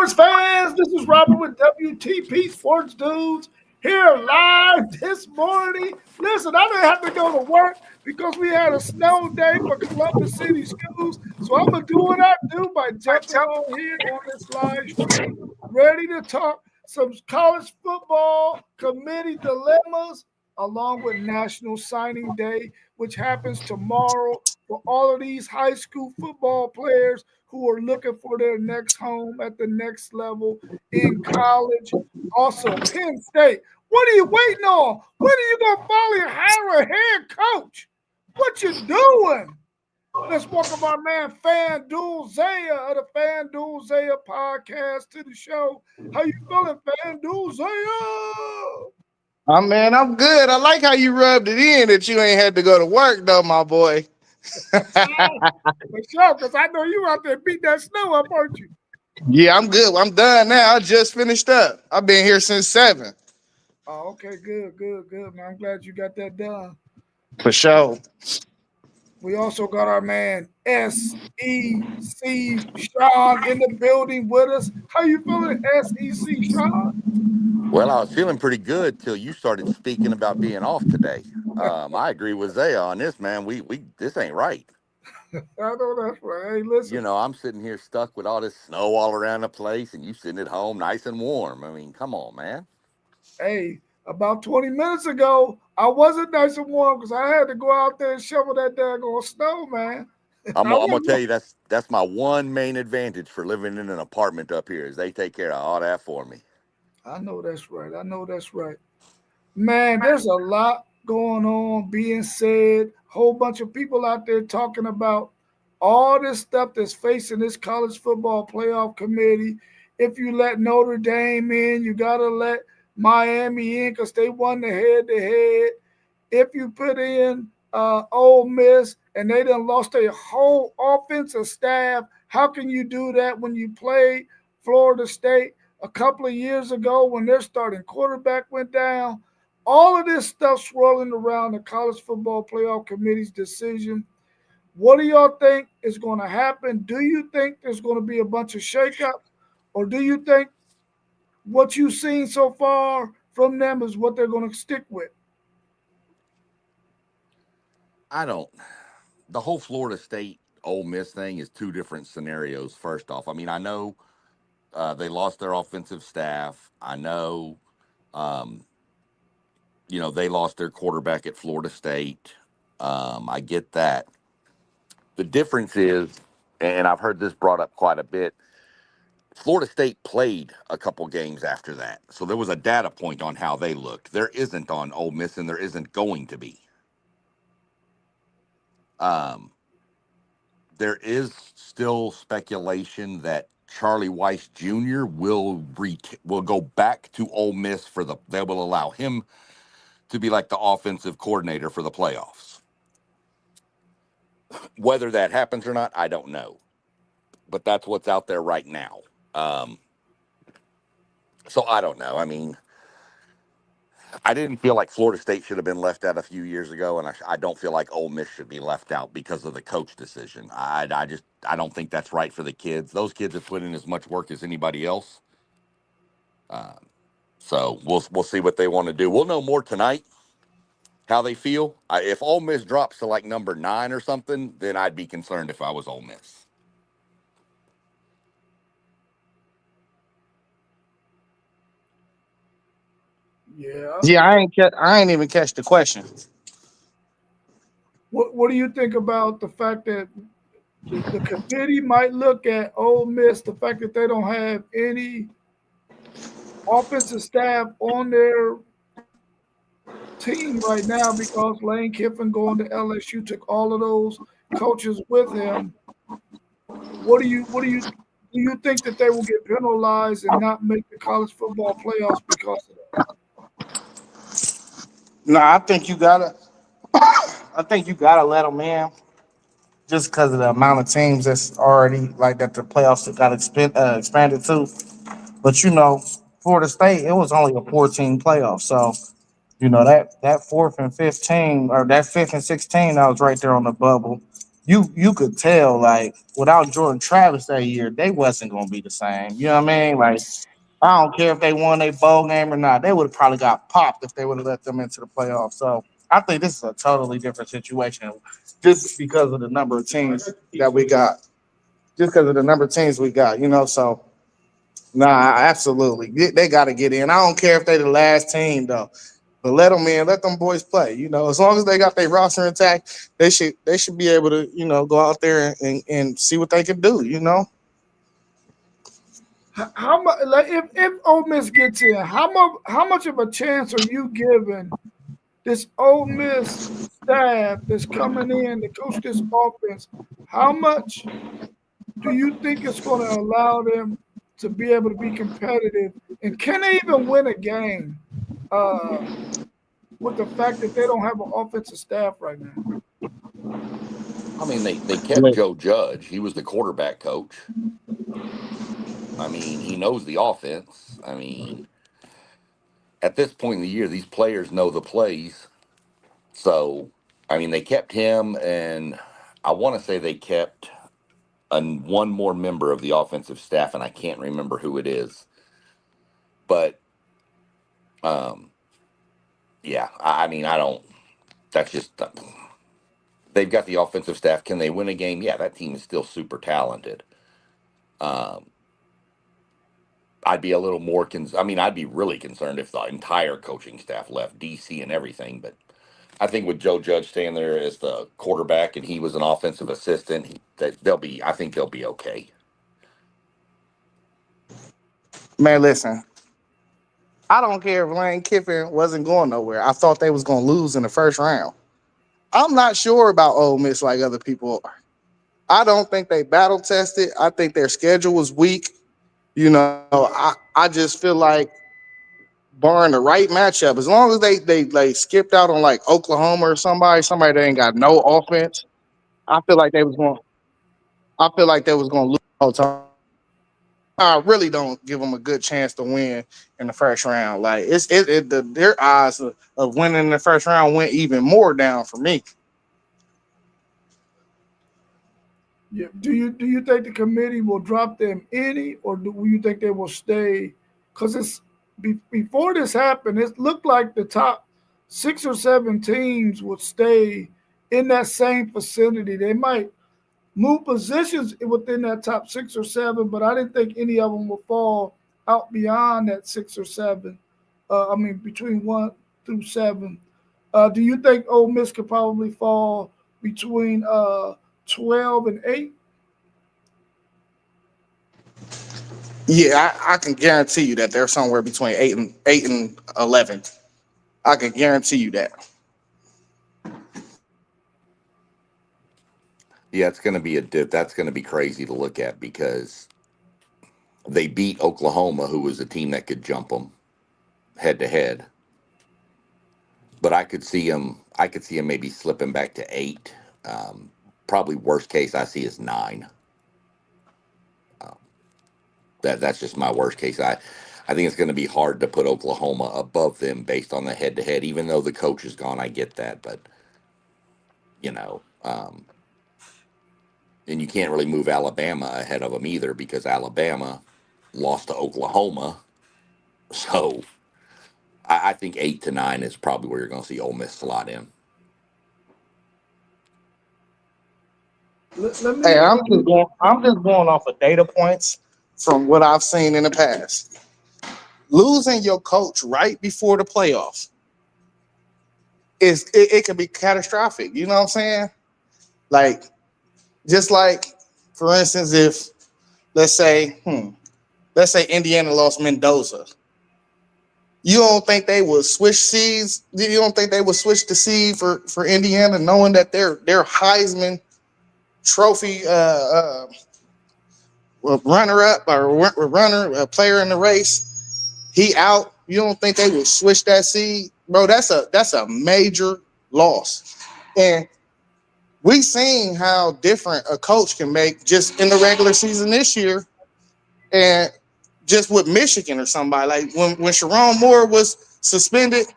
Sports fans, this is Robert with WTP Sports Dudes here live this morning. Listen, I didn't have to go to work because we had a snow day for Columbus City schools. So I'm going to do what I do by jumping on here on this live stream, ready to talk some college football committee dilemmas along with National Signing Day, which happens tomorrow for all of these high school football players who are looking for their next home at the next level in college. Also, Penn State. What are you waiting on? When are you going to finally hire a head coach? What you doing? Let's welcome our man FanDuel Zaya of the FanDuel Zaya podcast to the show. How you feeling, FanDuel Zaya? Oh man, I'm good. I like how you rubbed it in that you ain't had to go to work though, my boy. For sure, because I know you out there beat that snow up, aren't you? Yeah, I'm good. I'm done now. I just finished up. I've been here since 7. Oh, okay, good, man. I'm glad you got that done. For sure. We also got our man SEC Sean in the building with us. How you feeling, SEC Sean? Well, I was feeling pretty good till you started speaking about being off today. I agree with Zaya on this, man. We this ain't right. I know that's right. Hey, listen. You know, I'm sitting here stuck with all this snow all around the place, and you sitting at home nice and warm. I mean, come on, man. Hey, about 20 minutes ago, I wasn't nice and warm because I had to go out there and shovel that daggone snow, man. I'm gonna tell you that's my one main advantage for living in an apartment up here is they take care of all that for me. I know that's right. I know that's right. Man, there's a lot going on being said. Whole bunch of people out there talking about all this stuff that's facing this college football playoff committee. If you let Notre Dame in, you got to let Miami in because they won the head-to-head. If you put in Ole Miss and they done lost their whole offensive staff, how can you do that when you played Florida State a couple of years ago when their starting quarterback went down? All of this stuff swirling around the college football playoff committee's decision. What do y'all think is going to happen? Do you think there's going to be a bunch of shakeups? Or do you think what you've seen so far from them is what they're going to stick with? I don't. The whole Florida State Ole Miss thing is two different scenarios. First off, I mean, I know they lost their offensive staff. I know, um, they lost their quarterback at Florida State. I get that. The difference is, and I've heard this brought up quite a bit. Florida State played a couple games after that, so there was a data point on how they looked. There isn't on Ole Miss, and there isn't going to be. Um, there is still speculation that Charlie Weiss Jr. will go back to Ole Miss they will allow him to be like the offensive coordinator for the playoffs. Whether that happens or not, I don't know, but that's what's out there right now. Um, so I don't know. I mean, I didn't feel like Florida State should have been left out a few years ago, and I don't feel like Ole Miss should be left out because of the coach decision. I don't think that's right for the kids. Those kids have put in as much work as anybody else. Uh, so we'll see what they want to do. We'll know more tonight how they feel. If Ole Miss drops to like number 9 or something, then I'd be concerned if I was Ole Miss. Yeah. Yeah, I ain't even catch the question. What do you think about the fact that the committee might look at Ole Miss, the fact that they don't have any offensive staff on their team right now because Lane Kiffin going to LSU took all of those coaches with him. Do you think that they will get penalized and not make the college football playoffs because of that? No, I think you gotta let them in just because of the amount of teams that's already like that the playoffs got expanded to. But Florida State, it was only a 14 playoff, so that fourth and 15 or that fifth and 16, that was right there on the bubble. you could tell like without Jordan Travis that year, they wasn't gonna be the same. You know what I mean? Like I don't care if they won a bowl game or not. They would have probably got popped if they would have let them into the playoffs. So I think this is a totally different situation just because of the number of teams that we got. Just because of the number of teams we got, you know. So nah, absolutely, they got to get in. I don't care if they the last team though, but let them in, let them boys play. You know, as long as they got their roster intact, they should be able to go out there and see what they can do. You know. How much? Like if Ole Miss gets in, how much of a chance are you giving this Ole Miss staff that's coming in to coach this offense? How much do you think it's going to allow them to be able to be competitive? And can they even win a game uh, with the fact that they don't have an offensive staff right now? I mean, they kept Joe Judge. He was the quarterback coach. I mean, he knows the offense. I mean, at this point in the year, these players know the plays. So, I mean, they kept him, and I want to say they kept one more member of the offensive staff, and I can't remember who it is. But, um, yeah, I mean, I don't. That's just they've got the offensive staff. Can they win a game? Yeah, that team is still super talented. Um, I'd be a little more I mean, I'd be really concerned if the entire coaching staff left, DC and everything. But I think with Joe Judge staying there as the quarterback and he was an offensive assistant, that they'll be. I think they'll be okay. Man, listen, I don't care if Lane Kiffin wasn't going nowhere. I thought they was gonna lose in the first round. I'm not sure about Ole Miss like other people are. I don't think they battle tested. I think their schedule was weak. I just feel like barring the right matchup, as long as they skipped out on like Oklahoma or somebody that ain't got no offense, I feel like they was going. I feel like they was going to lose the whole time. I really don't give them a good chance to win in the first round. Like their odds of winning in the first round went even more down for me. Yeah. Do you think the committee will drop them any, or do you think they will stay? Because before this happened, it looked like the top 6 or 7 teams would stay in that same vicinity. They might move positions within that top 6 or 7, but I didn't think any of them would fall out beyond that 6 or 7. I mean, between 1 through 7. Do you think Ole Miss could probably fall between 12 and 8? Yeah, I can guarantee you that they're somewhere between 8 and 11. I can guarantee you that. Yeah, it's going to be that's going to be crazy to look at because they beat Oklahoma, who was a team that could jump them head to head. But I could see them. I could see them maybe slipping back to 8. Um, Probably worst case I see is 9. Um, that's just my worst case. I think it's going to be hard to put Oklahoma above them based on the head to head. Even though the coach is gone, I get that, but you know, and you can't really move Alabama ahead of them either because Alabama lost to Oklahoma. So I think 8 to 9 is probably where you're going to see Ole Miss slot in. Let Hey, me. I'm just going off of data points from what I've seen in the past. Losing your coach right before the playoffs it can be catastrophic. You know what I'm saying? Like just like for instance, if let's say let's say Indiana lost Mendoza, you don't think they would switch seeds? You don't think they would switch the seed for Indiana, knowing that their Heisman Trophy runner up or runner player in the race, he out? You don't think they would switch that seed, bro? That's a major loss, and we seen how different a coach can make just in the regular season this year, and just with Michigan or somebody like when Sharon Moore was suspended.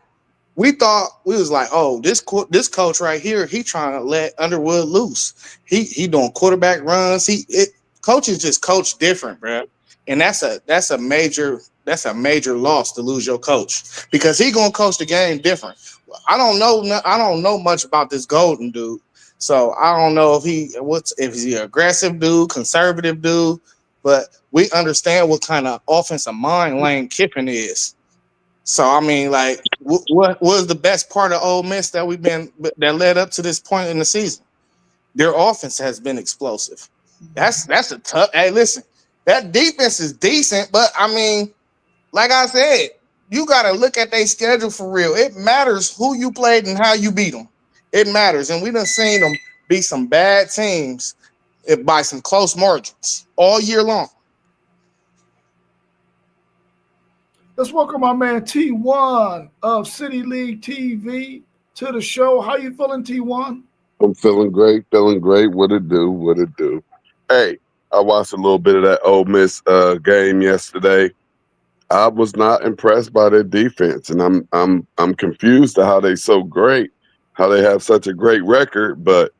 We thought we was like, oh, this coach right here, he trying to let Underwood loose. He doing quarterback runs. Coaches just coach different, bro. And that's a major loss to lose your coach because he gonna coach the game different. I don't know much about this Golden dude, so I don't know if he's an aggressive dude, conservative dude, but we understand what kind of offensive mind Lane Kiffin is. So I mean, like, what was the best part of Ole Miss that led up to this point in the season? Their offense has been explosive. That's a tough. Hey, listen, that defense is decent, but I mean, like I said, you got to look at their schedule for real. It matters who you played and how you beat them. It matters, and we done seen them beat some bad teams by some close margins all year long. Let's welcome our man T1 of City League TV to the show. How you feeling, T1? I'm feeling great, feeling great. What it do? What it do? Hey, I watched a little bit of that Ole Miss game yesterday. I was not impressed by their defense, and I'm confused to how they so great, how they have such a great record. But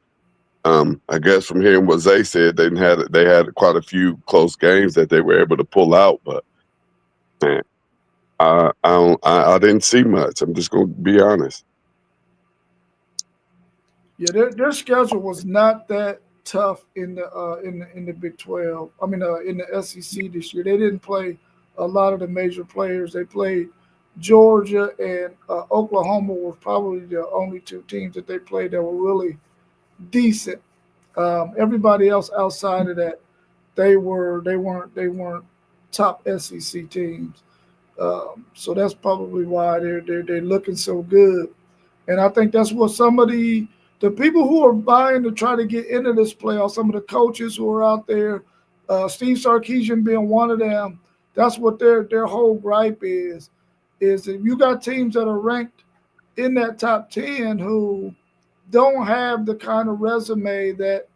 I guess from hearing what Zay said, they had quite a few close games that they were able to pull out. But man, I didn't see much. I'm just gonna be honest. Yeah, their schedule was not that tough in the Big 12. I mean, in the SEC this year, they didn't play a lot of the major players. They played Georgia and Oklahoma were probably the only two teams that they played that were really decent. Everybody else outside of that, they weren't top SEC teams. So that's probably why they're looking so good. And I think that's what some of the people who are buying to try to get into this playoff, some of the coaches who are out there, Steve Sarkisian being one of them, that's what their whole gripe is if you got teams that are ranked in that top 10 who don't have the kind of resume that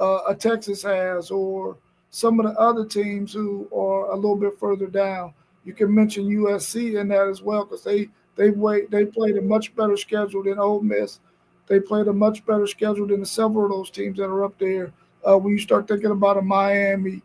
a Texas has, or some of the other teams who are a little bit further down. You can mention USC in that as well because they played a much better schedule than Ole Miss. They played a much better schedule than several of those teams that are up there. When you start thinking about a Miami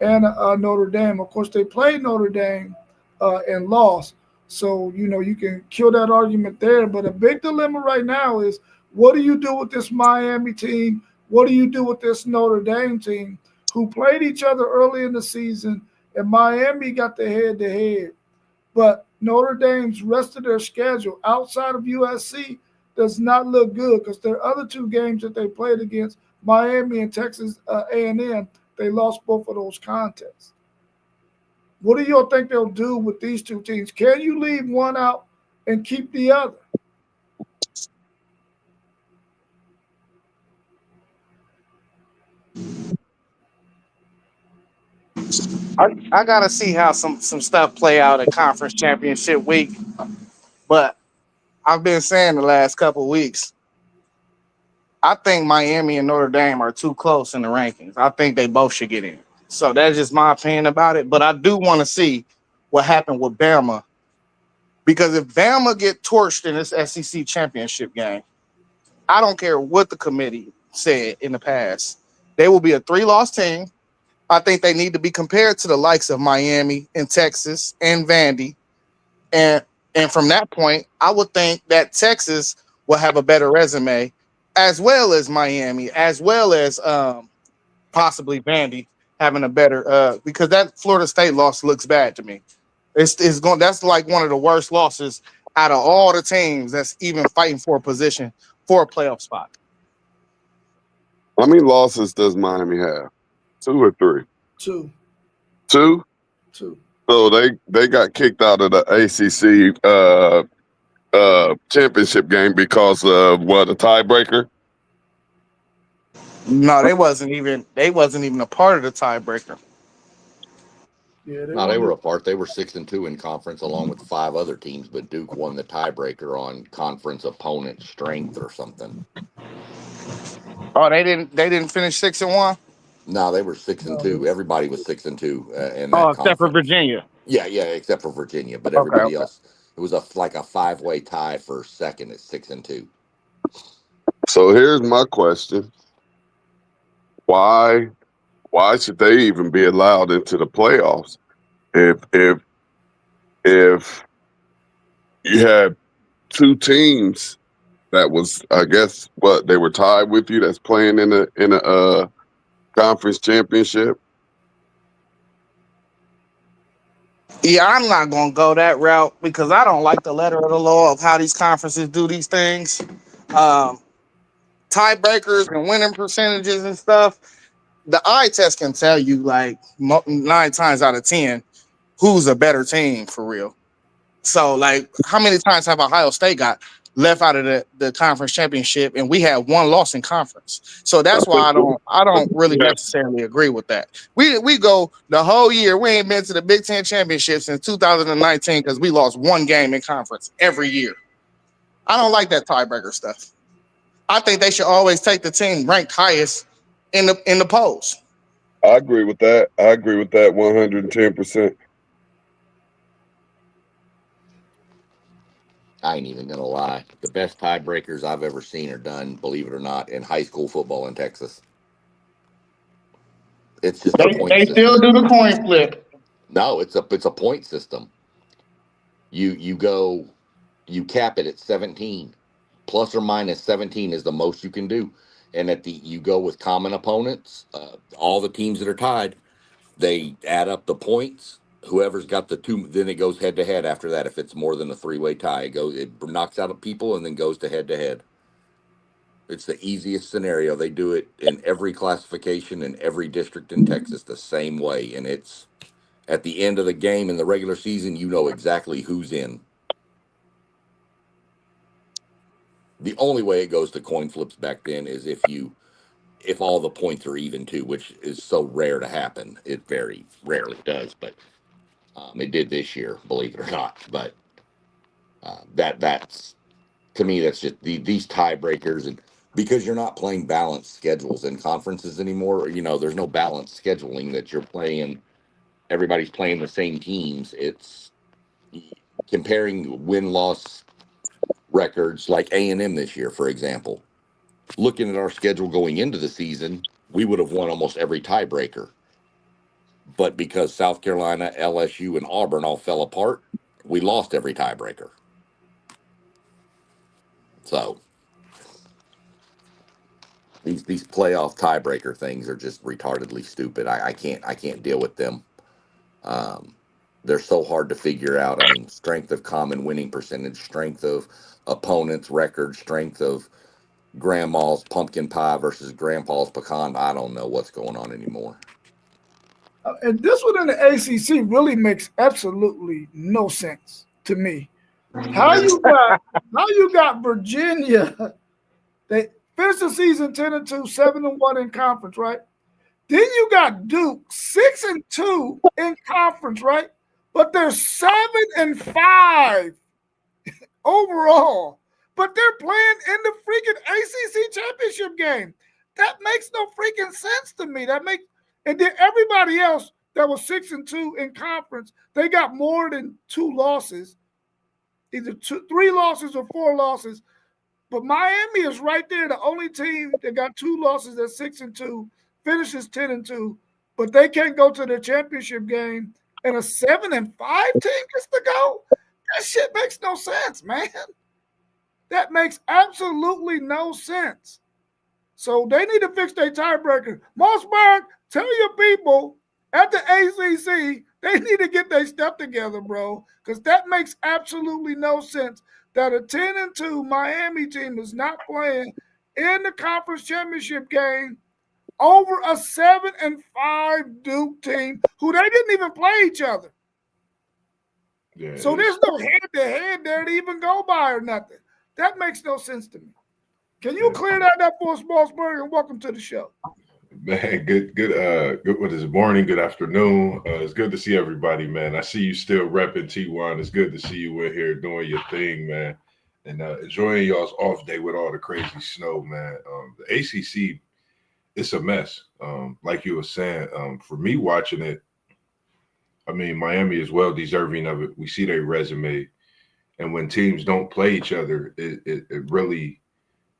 and Notre Dame, of course they played Notre Dame and lost. So you can kill that argument there. But a big dilemma right now is what do you do with this Miami team? What do you do with this Notre Dame team who played each other early in the season and Miami got the head to head? But Notre Dame's rest of their schedule outside of USC does not look good because their other two games that they played against Miami and Texas A&M, they lost both of those contests. What do you think they'll do with these two teams? Can you leave one out and keep the other? I gotta see how some stuff play out at conference championship week, but I've been saying the last couple of weeks, I think Miami and Notre Dame are too close in the rankings. I think they both should get in. So that's just my opinion about it. But I do want to see what happened with Bama because if Bama get torched in this SEC championship game, I don't care what the committee said in the past, they will be a 3-loss team. I think they need to be compared to the likes of Miami and Texas and Vandy. And and from that point, I would think that Texas will have a better resume, as well as Miami, as well as possibly Vandy having a better because that Florida State loss looks bad to me. It's going that's like one of the worst losses out of all the teams that's even fighting for a position for a playoff spot. How many losses does Miami have? Two or three? Two, Two. two. So they got kicked out of the ACC championship game because of what, a tiebreaker. No, they wasn't even a part of the tiebreaker. Yeah, they No, they won were the. apart. They were 6-2 in conference, along with 5 other teams. But Duke won the tiebreaker on conference opponent strength or something. Oh, they didn't finish 6-1. No, they were six and No, they two. were. Everybody was 6-2 in Oh, that except for conference. Virginia. Yeah, yeah, except for Virginia, but Okay, everybody okay. else. It was like a 5-way tie for second at 6-2. So here's my question: Why should they even be allowed into the playoffs if you had two teams that was, I guess, what they were tied with you, that's playing in a conference championship? Yeah, I'm not gonna go that route because I don't like the letter of the law of how these conferences do these things. Um, Tiebreakers and winning percentages and stuff. The eye test can tell you like 9 times out of 10 who's a better team for real. So, like, how many times have Ohio State got left out of the conference championship, and we had one loss in conference? So I that's why think I don't really we have, necessarily agree with that. We go the whole year. We ain't been to the Big Ten championship since 2019 because we lost one game in conference every year. I don't like that tiebreaker stuff. I think they should always take the team ranked highest in the polls. I agree with that. I agree with that 110%. I ain't even gonna lie. The best tiebreakers I've ever seen are done, believe it or not, in high school football in Texas. It's just a point They still system. do the coin flip. No, it's a point system. You cap it at 17. Plus or minus 17 is the most you can do. And you go with common opponents, all the teams that are tied, they add up the points. Whoever's got the two, then it goes head to head after that. If it's more than a 3-way tie, it knocks out people and then goes to head to head. It's the easiest scenario. They do it in every classification in every district in Texas the same way. And it's at the end of the game in the regular season, you know exactly who's in. The only way it goes to coin flips back then is if all the points are even too, which is so rare to happen. It very rarely does, but it did this year, believe it or not. But that's to me, that's just these tiebreakers, and because you're not playing balanced schedules in conferences anymore. There's no balanced scheduling that you're playing. Everybody's playing the same teams. It's comparing win-loss records like A&M this year, for example. Looking at our schedule going into the season, we would have won almost every tiebreaker. But because South Carolina, LSU, and Auburn all fell apart, we lost every tiebreaker. So these playoff tiebreaker things are just retardedly stupid. I can't deal with them. Um, they're so hard to figure out. I mean, strength of common winning percentage, strength of opponent's record, strength of grandma's pumpkin pie versus grandpa's pecan. I don't know what's going on anymore. And this one in the ACC really makes absolutely no sense to me. How you got Virginia? They finished the season 10-2, 7-1 in conference, right? Then you got Duke 6-2 in conference, right? But they're 7-5 overall. But they're playing in the freaking ACC championship game. That makes no freaking sense to me. And then everybody else that was 6-2 in conference, they got more than 2 losses, either 3 losses or 4 losses. But Miami is right there, the only team that got 2 losses at 6-2, finishes 10-2, but they can't go to the championship game, and a 7-5 team gets to go. That shit makes no sense, man. That makes absolutely no sense. So they need to fix their tiebreaker. Mossberg, tell your people at the ACC they need to get their stuff together, bro, because that makes absolutely no sense that a 10-2 Miami team is not playing in the conference championship game over a 7-5 Duke team who they didn't even play each other. Yeah, so there's no head-to-head there to even go by or nothing. That makes no sense to me. Can you clear that up for us, Mossberg, and welcome to the show. Man, good. What is it? Morning, good afternoon. It's good to see everybody, man. I see you still repping T1. It's good to see you in here doing your thing, man, and enjoying y'all's off day with all the crazy snow, man. The ACC, it's a mess. Like you were saying, for me watching it, I mean, Miami is well deserving of it. We see their resume. And when teams don't play each other, it really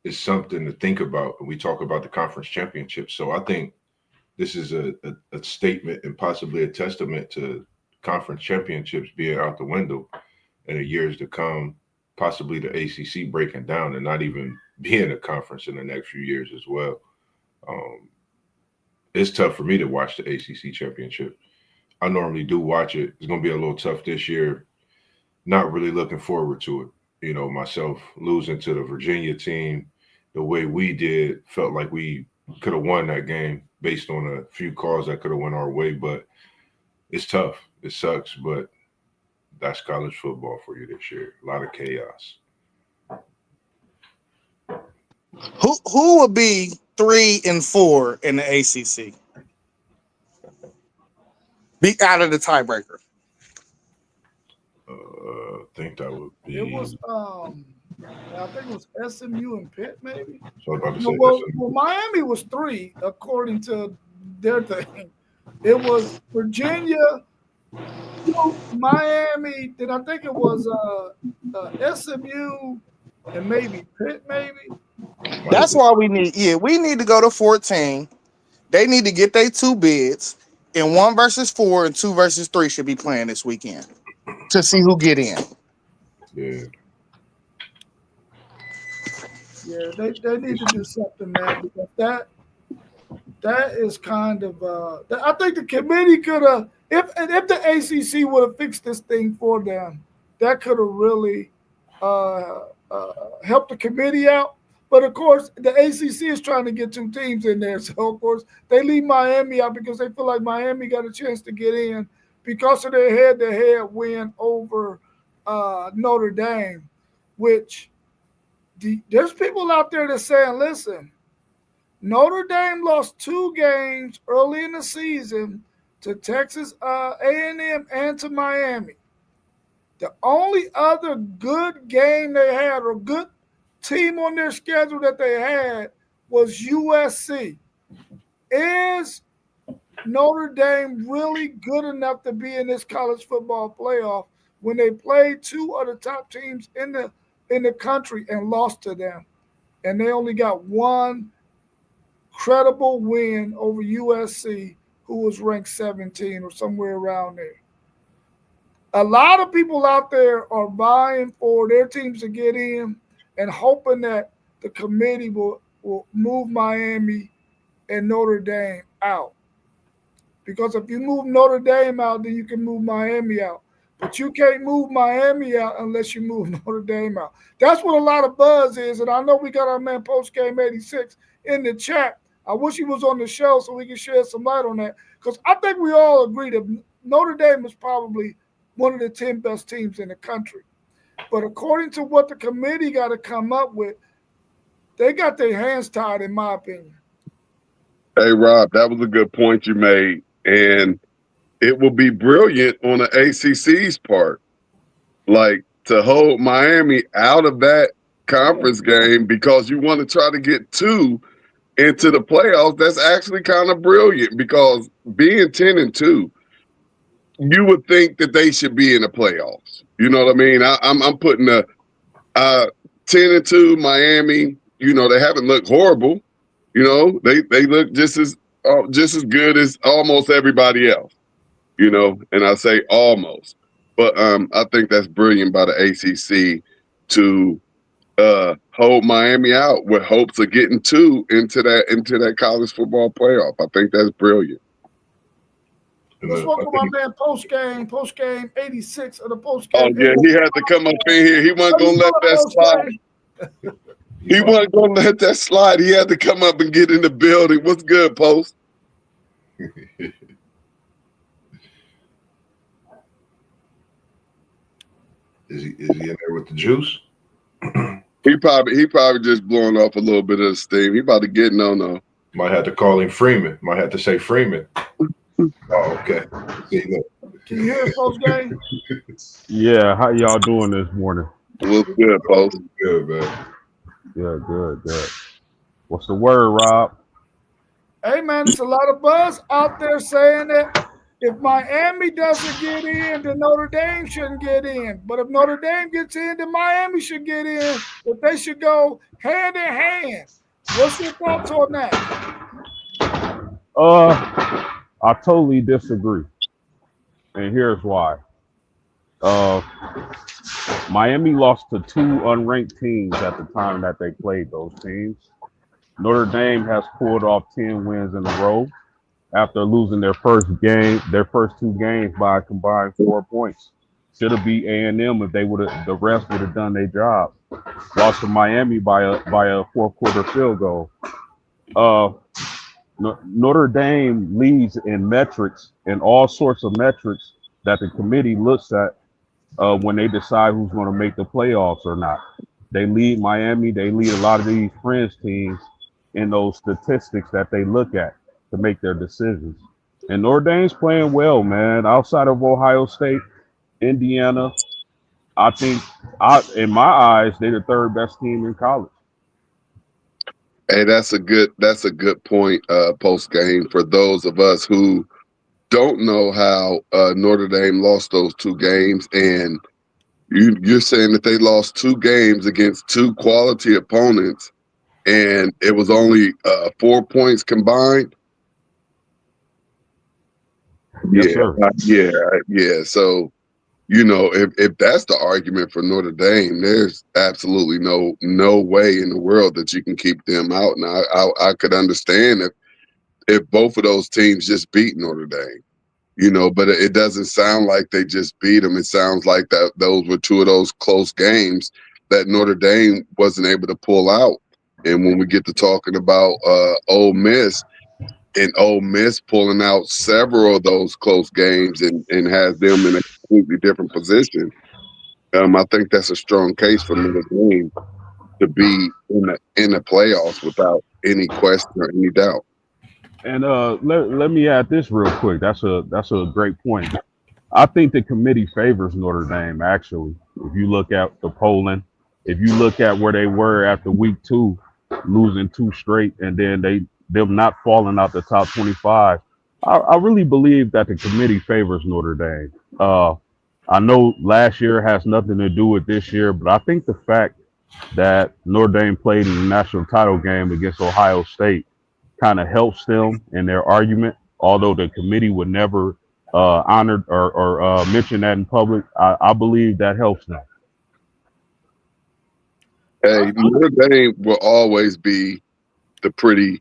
is something to think about. And we talk about the conference championship. So I think this is a statement and possibly a testament to conference championships being out the window in the years to come, possibly the ACC breaking down and not even being a conference in the next few years as well. It's tough for me to watch the ACC championship. I normally do watch it. It's going to be a little tough this year. Not really looking forward to it. You know, myself losing to the Virginia team the way we did, felt like we could have won that game based on a few calls that could have went our way. But it's tough. It sucks, but that's college football for you this year. A lot of chaos. Who will be 3 and 4 in the ACC? Be out of the tiebreaker. I think that would be. It was I think it was SMU and Pitt, maybe. So I was about to say well, Miami was 3 according to their thing. It was Virginia, Miami. Then I think it was SMU and maybe Pitt, maybe. That's why we need to go to 14. They need to get their 2 bids, and 1 versus 4 and 2 versus 3 should be playing this weekend to see who get in. Yeah. Yeah, they need to do something, man, because that is kind of I think the committee could have, if the ACC would have fixed this thing for them, that could have really helped the committee out. But of course, the ACC is trying to get 2 teams in there, so of course they leave Miami out because they feel like Miami got a chance to get in because of their head-to-head win over Notre Dame, which there's people out there that's saying, listen, Notre Dame lost 2 games early in the season to Texas A&M and to Miami. The only other good game they had or good team on their schedule that they had was USC. Is Notre Dame really good enough to be in this college football playoff when they played 2 of the top teams in the country and lost to them? And they only got 1 credible win over USC, who was ranked 17 or somewhere around there. A lot of people out there are vying for their teams to get in and hoping that the committee will move Miami and Notre Dame out. Because if you move Notre Dame out, then you can move Miami out. But you can't move Miami out unless you move Notre Dame out. That's what a lot of buzz is. And I know we got our man Postgame 86 in the chat. I wish he was on the show so we can shed some light on that. Because I think we all agree that Notre Dame is probably one of the 10 best teams in the country. But according to what the committee got to come up with, they got their hands tied, in my opinion. Hey, Rob, that was a good point you made. And it will be brilliant on the ACC's part, like to hold Miami out of that conference game because you want to try to get 2 into the playoffs. That's actually kind of brilliant because being 10-2, you would think that they should be in the playoffs. You know what I mean? I'm putting the 10-2 Miami. You know, they haven't looked horrible. You know, they look just as good as almost everybody else. You know, and I say almost, but I think that's brilliant by the ACC to hold Miami out with hopes of getting 2 into that college football playoff. I think that's brilliant. Let's welcome my man Postgame 86 of the Postgame. Oh yeah, he had to come up in here. He wasn't gonna let that slide. He wasn't gonna let that slide. He had to come up and get in the building. What's good, Post? Is he in there with the juice? He probably just blowing off a little bit of steam. He about to get no. Might have to call him Freeman. Might have to say Freeman. Oh, okay. Can you hear us, Postgame? Yeah, how y'all doing this morning? What's good, Post? Good, man. Yeah, good. What's the word, Rob? Hey, man, there's a lot of buzz out there saying that If Miami doesn't get in, then Notre Dame shouldn't get in. But if Notre Dame gets in, then Miami should get in. But they should go hand in hand. What's your thoughts on that? I totally disagree, and here's why. Uh, Miami lost to two unranked teams at the time that they played those teams. Notre Dame has pulled off 10 wins in a row after losing their first two games by a combined 4 points. Should have beat A&M if they would have, the rest would have done their job. Lost to Miami by a fourth quarter field goal. Uh, Notre Dame leads in metrics, in all sorts of metrics that the committee looks at when they decide who's going to make the playoffs or not. They lead Miami. They lead a lot of these fringe teams in those statistics that they look at to make their decisions. And Notre Dame's playing well, man. Outside of Ohio State, Indiana, I think, in my eyes, they're the third best team in college. Hey, that's a good point. Post game for those of us who don't know how Notre Dame lost those two games, and you're saying that they lost two games against two quality opponents, and it was only 4 points combined. Yes, sir. Yeah. So if that's the argument for Notre Dame, there's absolutely no way in the world that you can keep them out. Now, I could understand if both of those teams just beat Notre Dame. But it doesn't sound like they just beat them. It sounds like that those were two of those close games that Notre Dame wasn't able to pull out. And when we get to talking about Ole Miss, and Ole Miss pulling out several of those close games and has them in a completely different position, I think that's a strong case for Notre Dame to be in the playoffs without any question or any doubt. And let me add this real quick. That's a great point. I think the committee favors Notre Dame. Actually, if you look at the polling, if you look at where they were after week 2, losing 2 straight, and then them not falling out the top 25, I really believe that the committee favors Notre Dame. I know last year has nothing to do with this year, but I think the fact that Notre Dame played in the national title game against Ohio State kind of helps them in their argument, although the committee would never honor or mention that in public. I believe that helps them. Hey, Notre Dame will always be the pretty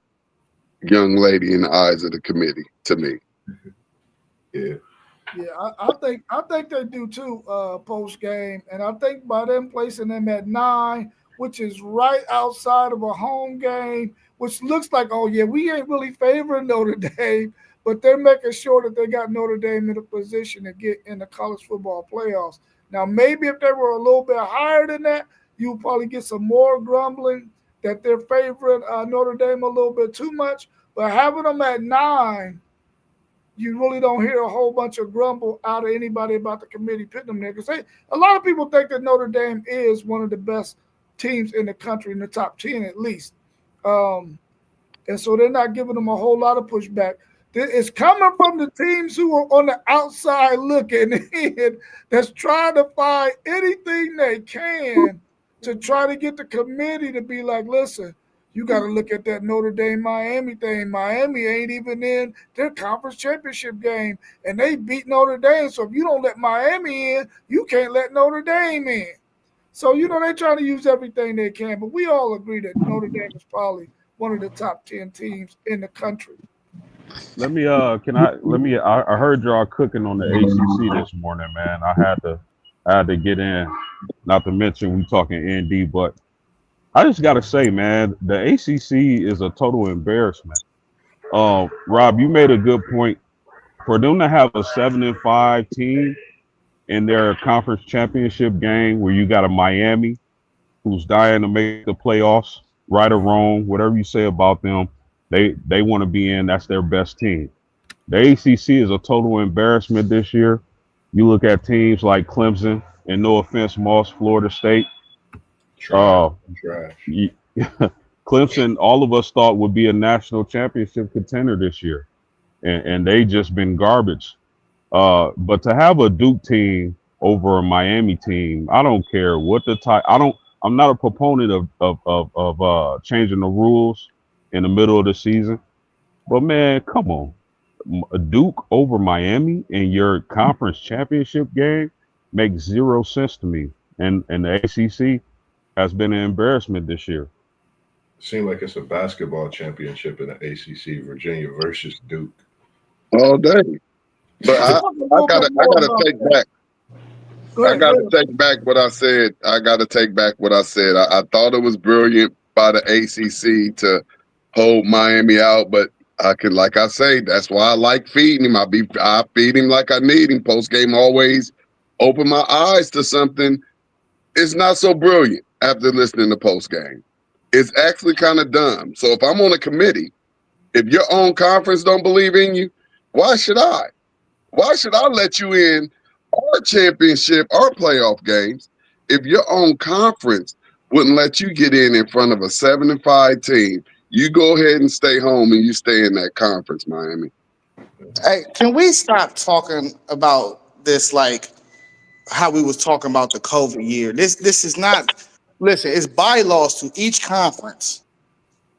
young lady in the eyes of the committee to me. Yeah. Yeah, I think they do too, post game. And I think by them placing them at 9, which is right outside of a home game, which looks like, oh yeah, we ain't really favoring Notre Dame, but they're making sure that they got Notre Dame in a position to get in the college football playoffs. Now, maybe if they were a little bit higher than that, you'll probably get some more grumbling that they're favoring Notre Dame a little bit too much. But having them at 9, you really don't hear a whole bunch of grumble out of anybody about the committee putting them there. Because a lot of people think that Notre Dame is one of the best teams in the country, in the top 10 at least. And so they're not giving them a whole lot of pushback. It's coming from the teams who are on the outside looking in, that's trying to find anything they can to try to get the committee to be like, listen, you got to look at that Notre Dame Miami thing. Miami ain't even in their conference championship game, and they beat Notre Dame. So if you don't let Miami in, you can't let Notre Dame in. So, they're trying to use everything they can. But we all agree that Notre Dame is probably one of the top 10 teams in the country. I heard y'all cooking on the ACC this morning, man. I had to get in, not to mention we talking ND, but I just got to say, man, the ACC is a total embarrassment. Rob, you made a good point. For them to have a 7-5 team in their conference championship game, where you got a Miami who's dying to make the playoffs, right or wrong, whatever you say about them, they want to be in. That's their best team. The ACC is a total embarrassment this year. You look at teams like Clemson, and no offense, Moss, Florida State. Trash. Clemson, all of us thought would be a national championship contender this year, and they just been garbage. But to have a Duke team over a Miami team, I don't care what the type. I'm not a proponent of changing the rules in the middle of the season. But man, come on, a Duke over Miami in your conference championship game makes zero sense to me. And the ACC has been an embarrassment this year. It seems like it's a basketball championship in the ACC, Virginia versus Duke. all day. But Let's I, talk a I little bit gotta I more gotta about take that. back. Go I ahead, go gotta ahead. take back what I said. I gotta take back what I said. I thought it was brilliant by the ACC to hold Miami out, but I could, like I say, that's why I like feeding him. I feed him like I need him. Post game always open my eyes to something. It's not so brilliant after listening to post game. It's actually kind of dumb. So if I'm on a committee, if your own conference don't believe in you, why should I? Why should I let you in our championship, our playoff games, if your own conference wouldn't let you get in front of a 7-5 team? You go ahead and stay home and you stay in that conference, Miami. Hey, can we stop talking about this like how we was talking about the COVID year? This is not. Listen, it's bylaws to each conference.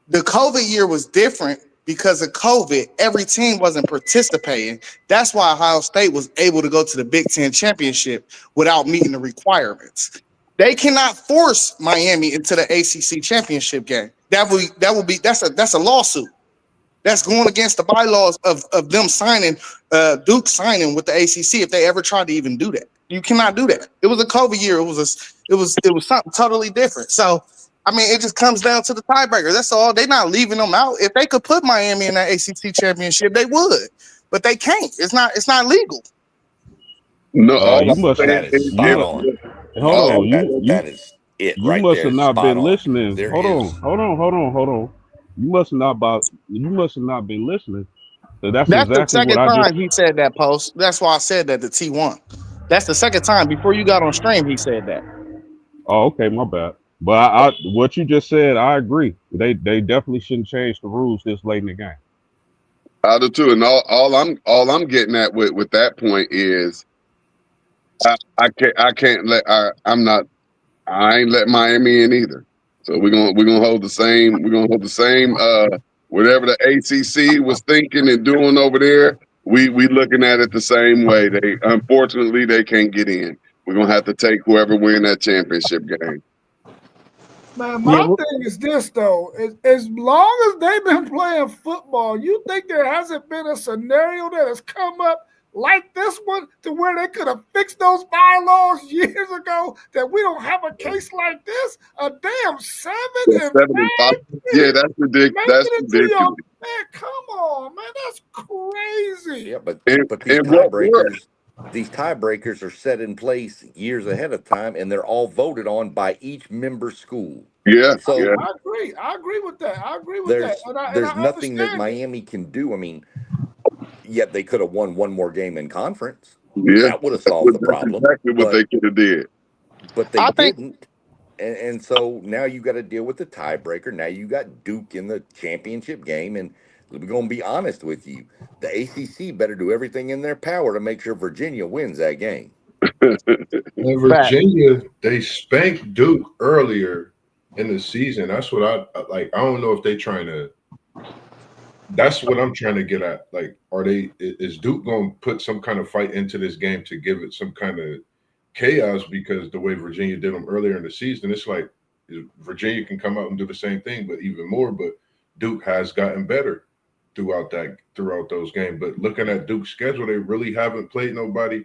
The COVID year was different because of COVID. Every team wasn't participating. That's why Ohio State was able to go to the Big Ten championship without meeting the requirements. They cannot force Miami into the ACC championship game. That's a lawsuit. That's going against the bylaws of them signing, Duke signing with the ACC if they ever tried to even do that. You cannot do that. It was a COVID year. It was something totally different. So I mean, it just comes down to the tiebreaker. That's all. They're not leaving them out. If they could put Miami in that ACC championship, they would, but they can't. It's not legal. No, all You I'm must That saying is is spot you on. hold all That on. I'm that You saying you that is it you right must there. have Is not spot been on. listening. There Hold on, is. hold on. You must have not been listening. So that's That's the exactly what second I just. time he said that post. That's why I said that the T1. That's the second time before you got on stream. He said that. Oh, okay, my bad. But what you just said, I agree. They definitely shouldn't change the rules this late in the game. I do too. And all I'm getting at with that point is I can't let I ain't let Miami in either. So we're gonna hold the same whatever the ACC was thinking and doing over there. We looking at it the same way. They unfortunately they can't get in. We're gonna have to take whoever win that championship game. Man, Yeah, my thing is this though: as long as they've been playing football, you think there hasn't been a scenario that has come up like this one to where they could have fixed those bylaws years ago? That we don't have a case like this. A damn 7-5 That's 7-5. Yeah, that's ridiculous. making That's it to your ridiculous. man. Come on, man, that's crazy. Yeah, but And what we're these tiebreakers are set in place years ahead of time, and they're all voted on by each member school. yeah, So yeah, I agree. I agree with that. I agree with that, there's and there's I nothing that understand it. Miami can do. I mean, yet they could have won one more game in conference. yeah. That would have solved the That's problem, exactly what they could have did. but they I think didn't. And so now you got to deal with the tiebreaker. Now you got Duke in the championship game, and we're going to be honest with you: the ACC better do everything in their power to make sure Virginia wins that game. And fact. Virginia, they spanked Duke earlier in the season. That's what I like. I don't know if they trying to. That's what I'm trying to get at. Like, is Duke going to put some kind of fight into this game to give it some kind of chaos? Because the way Virginia did them earlier in the season, it's like Virginia can come out and do the same thing, but even more. But Duke has gotten better throughout those games. But looking at Duke's schedule, they really haven't played nobody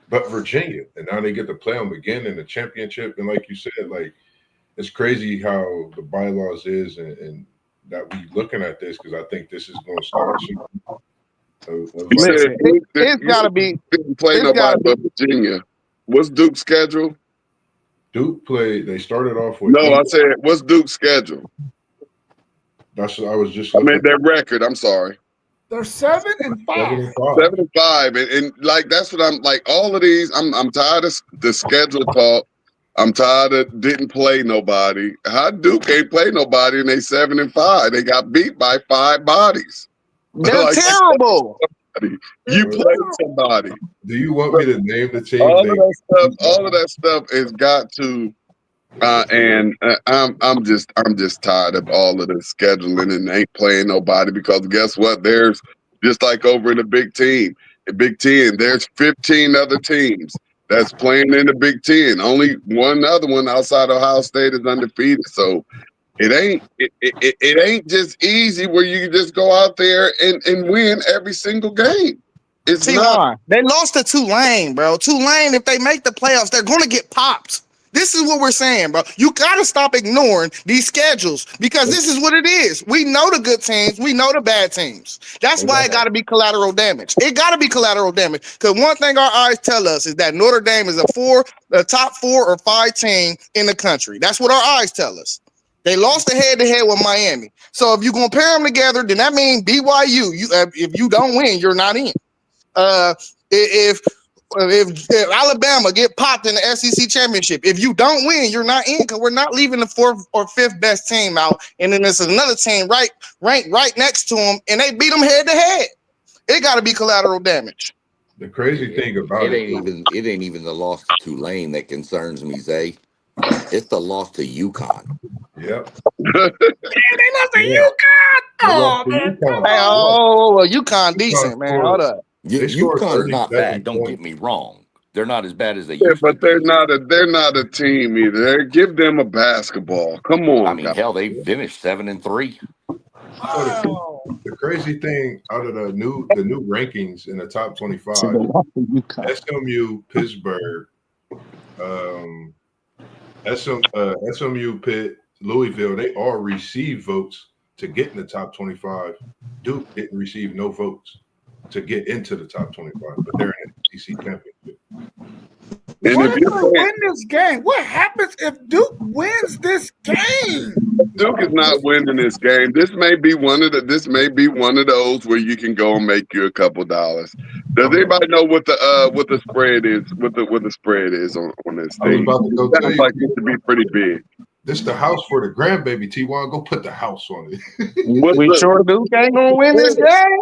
but Virginia, and now they get to play them again in the championship. And like you said, like it's crazy how the bylaws is, and that we looking at this because I think this is going to start You said Listen, Duke it's you got to said be. Duke didn't play It's got nobody to be. but Virginia. What's Duke's schedule? Duke played. They started off with No, I eight. said what's Duke's schedule? That's what I was just I mean looking their record. I'm sorry. They're 7-5. 7-5. 7-5, and like that's what I'm like. All of these, I'm tired of the schedule talk. I'm tired of didn't play nobody. How Duke ain't play nobody and they 7-5? They got beat by 5 bodies. They're Like terrible. You Uh, played somebody. Do you want me to name the teams? All of that stuff has got to. I'm just tired of all of this scheduling and ain't playing nobody because guess what? There's just like over in the Big Big Ten. There's 15 other teams that's playing in the Big Ten. Only one other one outside Ohio State is undefeated. So it ain't just easy where you can just go out there and win every single game. It's not. T1, they lost to Tulane, bro. Tulane, if they make the playoffs, they're going to get popped. This is what we're saying, bro. You got to stop ignoring these schedules because this is what it is. We know the good teams. We know the bad teams. That's why it got to be collateral damage. It got to be collateral damage because one thing our eyes tell us is that Notre Dame is a top 4 or 5 team in the country. That's what our eyes tell us. They lost the head-to-head with Miami. So if you compare them together, then that means BYU. If you don't win, you're not in. If Alabama get popped in the SEC championship, if you don't win, you're not in because we're not leaving the 4th or 5th best team out, and then there's another team ranked right next to them, and they beat them head to head. It got to be collateral damage. The crazy thing about it ain't even the loss to Tulane that concerns me, Zay. It's the loss to UConn. Yep. Man, they lost to UConn. Oh man, come on. UConn decent, man. Hold up. UConn's not bad. Don't get me wrong. They're not as bad as they Yeah, used to but be. they're not a team either. Give them a basketball. Come on. I mean, guys. hell, they finished 7-3. Wow. The crazy thing out of the new rankings in the top 25, SMU, Pittsburgh, SMU, Pitt, Louisville, they all received votes to get in the top 25. Duke didn't receive no votes to get into the top 25, but they're in the SEC championship. And What if if you they win this game? What happens if Duke wins this game? Duke is not winning this game, this may be one of those where you can go and make you a couple dollars. Does anybody know what the spread is? What the spread is on this I was thing? about to go It tell sounds you. like it should be pretty big. This the house for the grandbaby, T1. Go put the house on it. We sure Duke ain't gonna win this game.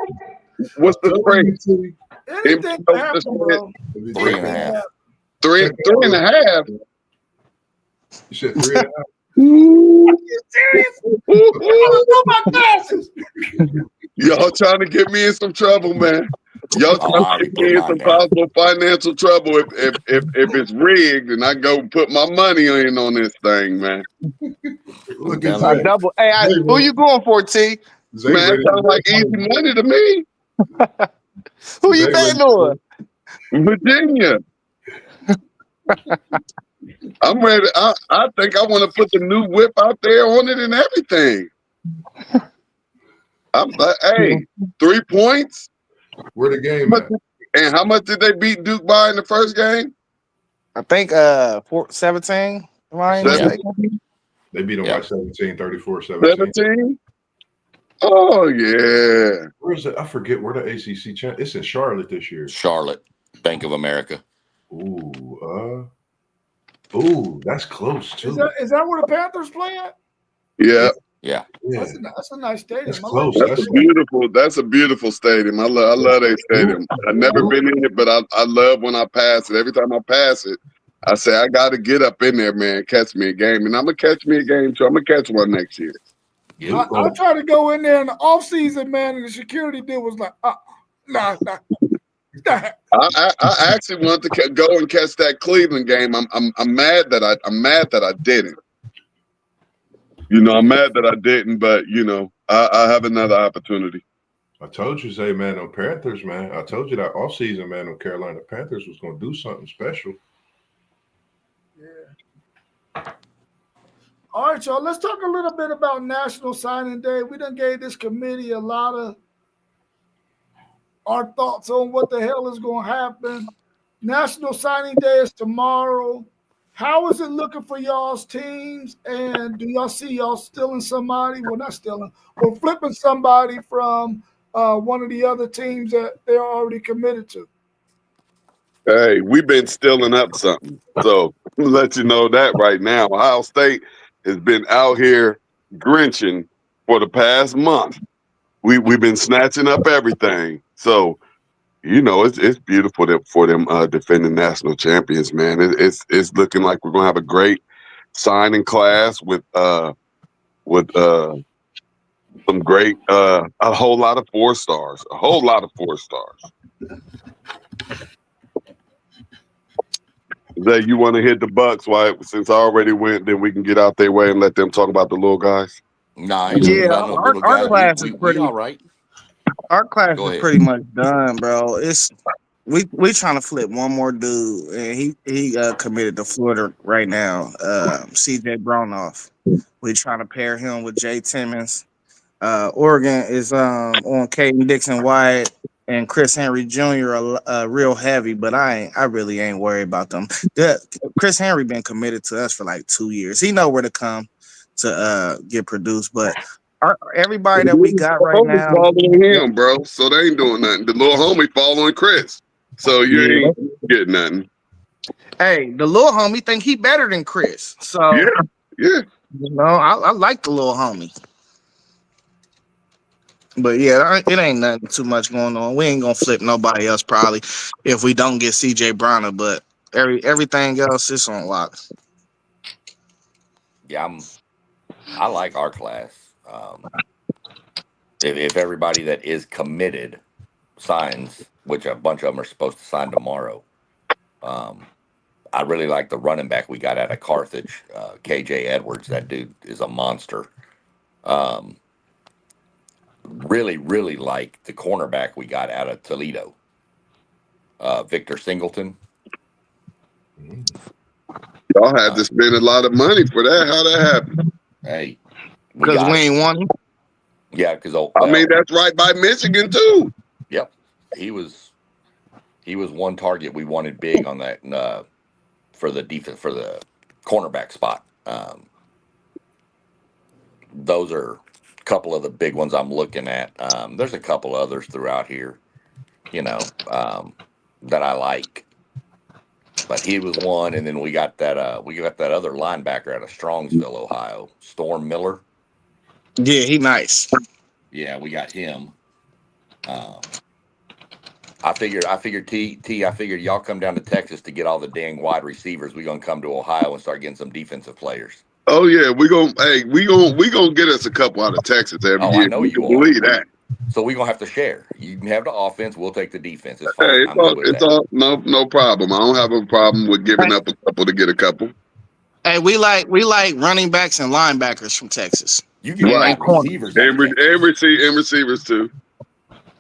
What's the spread? Anything can happen, bro. 3.5. 3.5. You said 3.5. Are you serious? I know my glasses. Y'all trying to get me in some trouble, man. Y'all Oh, trying I to already get put me in mine some down. possible financial trouble if it's rigged and I go put my money in on this thing, man. Look I'm at telling Zay. Double. Hey, who you going for, T? Zay Man, ready it sounds like easy money to me. Who you betting on? Virginia. I'm ready. I think I want to put the new whip out there on it and everything. I'm like, hey, 3 points. Where the game at? And how much did they beat Duke by in the first game? I think 17. Right? Yeah. They beat them Yeah. by 17, 34, 17. 17? Oh, yeah. Where is it? I forget where the ACC champ. It's in Charlotte this year. Charlotte, Bank of America. Ooh, that's close too. Is that where the Panthers play at? Yeah. Yeah. That's a nice stadium. That's I like close. that. That's a beautiful stadium. I love that stadium. I've never been in it, but I love when I pass it. Every time I pass it, I say I got to get up in there, man. Catch me a game, and I'm gonna catch me a game too. I'm gonna catch one next year. I tried to go in there in the off season, man, and the security dude was like, nah. I actually want to go and catch that Cleveland game. I'm mad that I didn't. You know, I'm mad that I didn't, but you know, I have another opportunity. I told you, Zay, man, on Panthers, man. I told you that off season, man, on Carolina Panthers was going to do something special. Yeah. All right, y'all. Let's talk a little bit about National Signing Day. We done gave this committee a lot of our thoughts on what the hell is going to happen. National Signing Day is tomorrow. How is it looking for y'all's teams? And do y'all see y'all stealing somebody? Well, not stealing, or flipping somebody from one of the other teams that they're already committed to? Hey, we've been stealing up something. So let you know that right now. Ohio State has been out here grinching for the past month. We've been snatching up everything. So you know, it's beautiful for them defending national champions, man. It's looking like we're gonna have a great signing class with some great a whole lot of 4 stars, a whole lot of 4 stars. Zay, you want to hit the Bucks? Why? Since I already went, then we can get out their way and let them talk about the little guys. Nah, ain't nothing Yeah, about no little our guys. We class is we we pretty. all right. Our class Go is ahead. pretty much done, bro. It's we trying to flip one more dude, and he committed to Florida right now. CJ Bronoff. We trying to pair him with Jay Timmons. Oregon is on Caden Dixon White and Chris Henry Jr. Real heavy, but I really ain't worried about them. Chris Henry been committed to us for like 2 years. He know where to come to get produced, but everybody that we got The right homies now, following him, bro. So they ain't doing nothing. The little homie following Chris. So you yeah. ain't getting nothing. Hey, the little homie think he better than Chris, so Yeah, yeah. I like the little homie. But yeah, it ain't nothing too much going on. We ain't gonna flip nobody else probably if we don't get CJ Browner, but everything else is on lock. Yeah, I like our class. If everybody that is committed signs, which a bunch of them are supposed to sign tomorrow, um, I really like the running back we got out of Carthage, KJ Edwards. That dude is a monster. Um, really like the cornerback we got out of Toledo, Victor Singleton. Y'all had Uh, to spend a lot of money for that. How that happened? hey, we Because we got it. ain't won. Yeah, because I mean, that's right by Michigan too. yep, he was one target we wanted big on that for the defense for the cornerback spot. Those are a couple of the big ones I'm looking at. There's a couple others throughout here, you know, that I like. But he was one, and then we got that other linebacker out of Strongsville, Ohio, Storm Miller. Yeah, he nice. Yeah, we got him. Um, I figured y'all come down to Texas to get all the dang wide receivers. We gonna come to Ohio and start getting some defensive players. Oh yeah, we gonna get us a couple out of Texas every Oh, I year. know You you can are. believe that. So we gonna have to share. You can have the offense. We'll take the defense. It's Hey, fine. I'm good with it's that. all no problem. I don't have a problem with giving up a couple to get a couple. Hey, we like running backs and linebackers from Texas You get Right. wide and corners receivers out of Texas. And receivers too.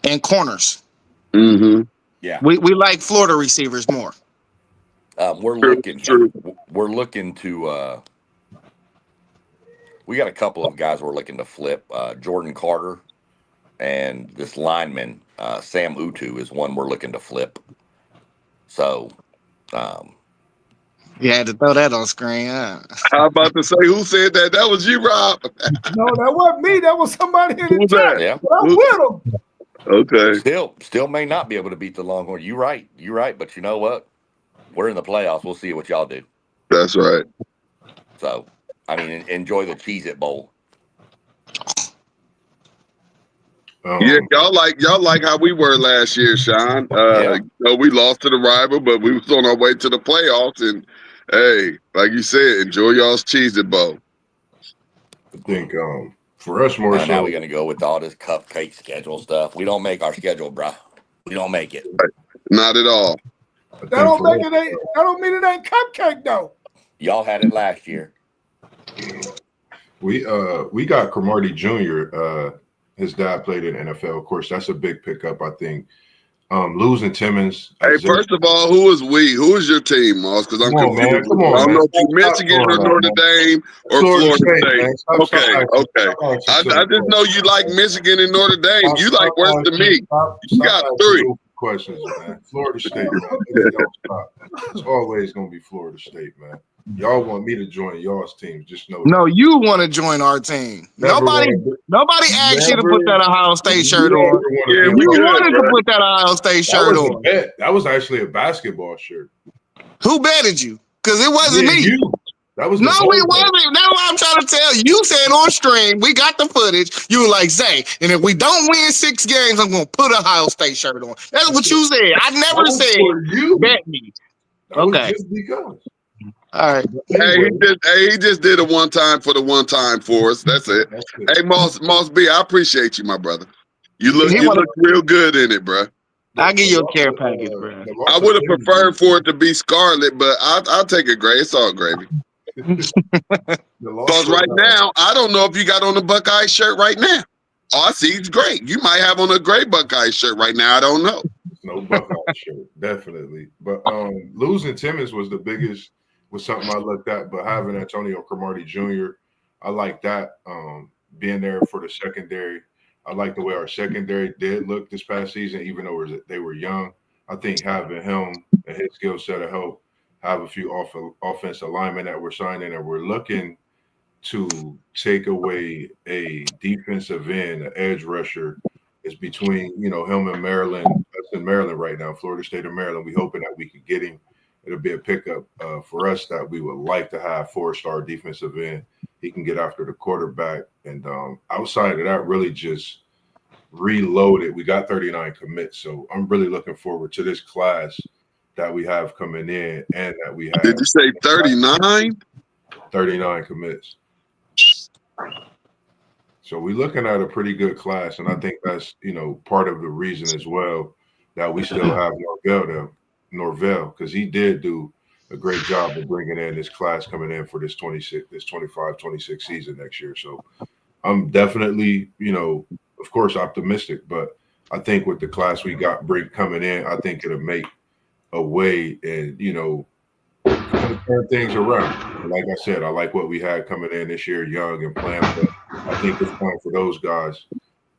and corners. Mm-hmm. Yeah. We like Florida receivers more. We're True, looking. true. We're looking to. We got a couple of guys we're looking to flip. Jordan Carter and this lineman Sam Utu is one we're looking to flip. So. Um, You had to throw that on screen. Huh? I was about to say, who said that? That was you, Rob. No, that wasn't me. That was somebody in the Who's chat. that? yeah. But I'm with them. Okay, Still may not be able to beat the Longhorn. You're right. You're right. But you know what? We're in the playoffs. We'll see what y'all do. that's right. So, I mean, enjoy the Cheez-It Bowl. Yeah, y'all like how we were last year, Sean. Yeah. You know, we lost to the rival, but we was on our way to the playoffs. And hey, like you said, enjoy y'all's Cheez-It Bowl. I think for us more Now so. we're gonna go with all this cupcake schedule stuff. We don't make our schedule, bro. We don't make it. Not at all. I That think don't for make it ain't. That don't mean it ain't cupcake though. Y'all had it last year. we got Cromartie Jr. His dad played in NFL. Of course, that's a big pickup. I think losing Timmons. Hey, first of all, who is we? Who is your team, Moss? Because I'm Come on, man. confused. Come I on, don't man. know if you Stop Michigan or doing that, Notre man. Dame or Florida State. man. Stop Okay. I just know you like Michigan and Notre Dame. You like worse than me. You got three. Questions, man. Florida State, man. Niggas don't stop. It's always gonna be Florida State, man. Y'all want me to join y'all's teams? Just know No, that. you want to join our team. Never Nobody asked you to put that Ohio State shirt on. Yeah, You we good, wanted to bro. put that Ohio State That shirt was a on. bet. That was actually a basketball shirt. Who betted you? Because it wasn't Me and me. you. That was No, the it bowl game. wasn't. That's what I'm trying to tell you. You said on stream, we got the footage. You were like, Zay, and if we don't win 6 games, I'm going to put a Ohio State shirt on. That's what you said. I That never was said for you. bet me. That was Okay. just because. All right. But Hey, anyway, he just did a one time for the one time for us. That's it. that's it. Hey, Moss B, I appreciate you, my brother. You look He wanna- real good in it, bro. I'll give you a care package, bro. I would have preferred for it to be scarlet, but I'll take it gray. It's all gravy. Because right now, I don't know if you got on a Buckeye shirt right now. Oh, I see it's great. You might have on a gray Buckeye shirt right now. I don't know. No Buckeye shirt, definitely. But losing Timmons was something I looked at. But having Antonio Cromartie Jr., I like that. Being there for the secondary, I like the way our secondary did look this past season, even though they were young. I think having him and his skill set to help have a few offensive linemen that we're signing, and we're looking to take away a defensive end, an edge rusher. Is between him and Maryland. That's in Maryland right now, Florida State of Maryland. We hoping that we could get him. It'll be a pickup for us that we would like to have 4-star defensive end. He can get after the quarterback, and outside of that, really just reloaded. We got 39 commits, so I'm really looking forward to this class that we have coming in, and that we have. Did you say 39? 39 commits. So we're looking at a pretty good class, and I think that's part of the reason as well that we still have Norvell, because he did do a great job of bringing in this class coming in for this 25-26 season next year. So I'm definitely, of course, optimistic, but I think with the class we got coming in, I think it'll make a way and turn things around. And like I said, I like what we had coming in this year, young and playing, but I think it's time for those guys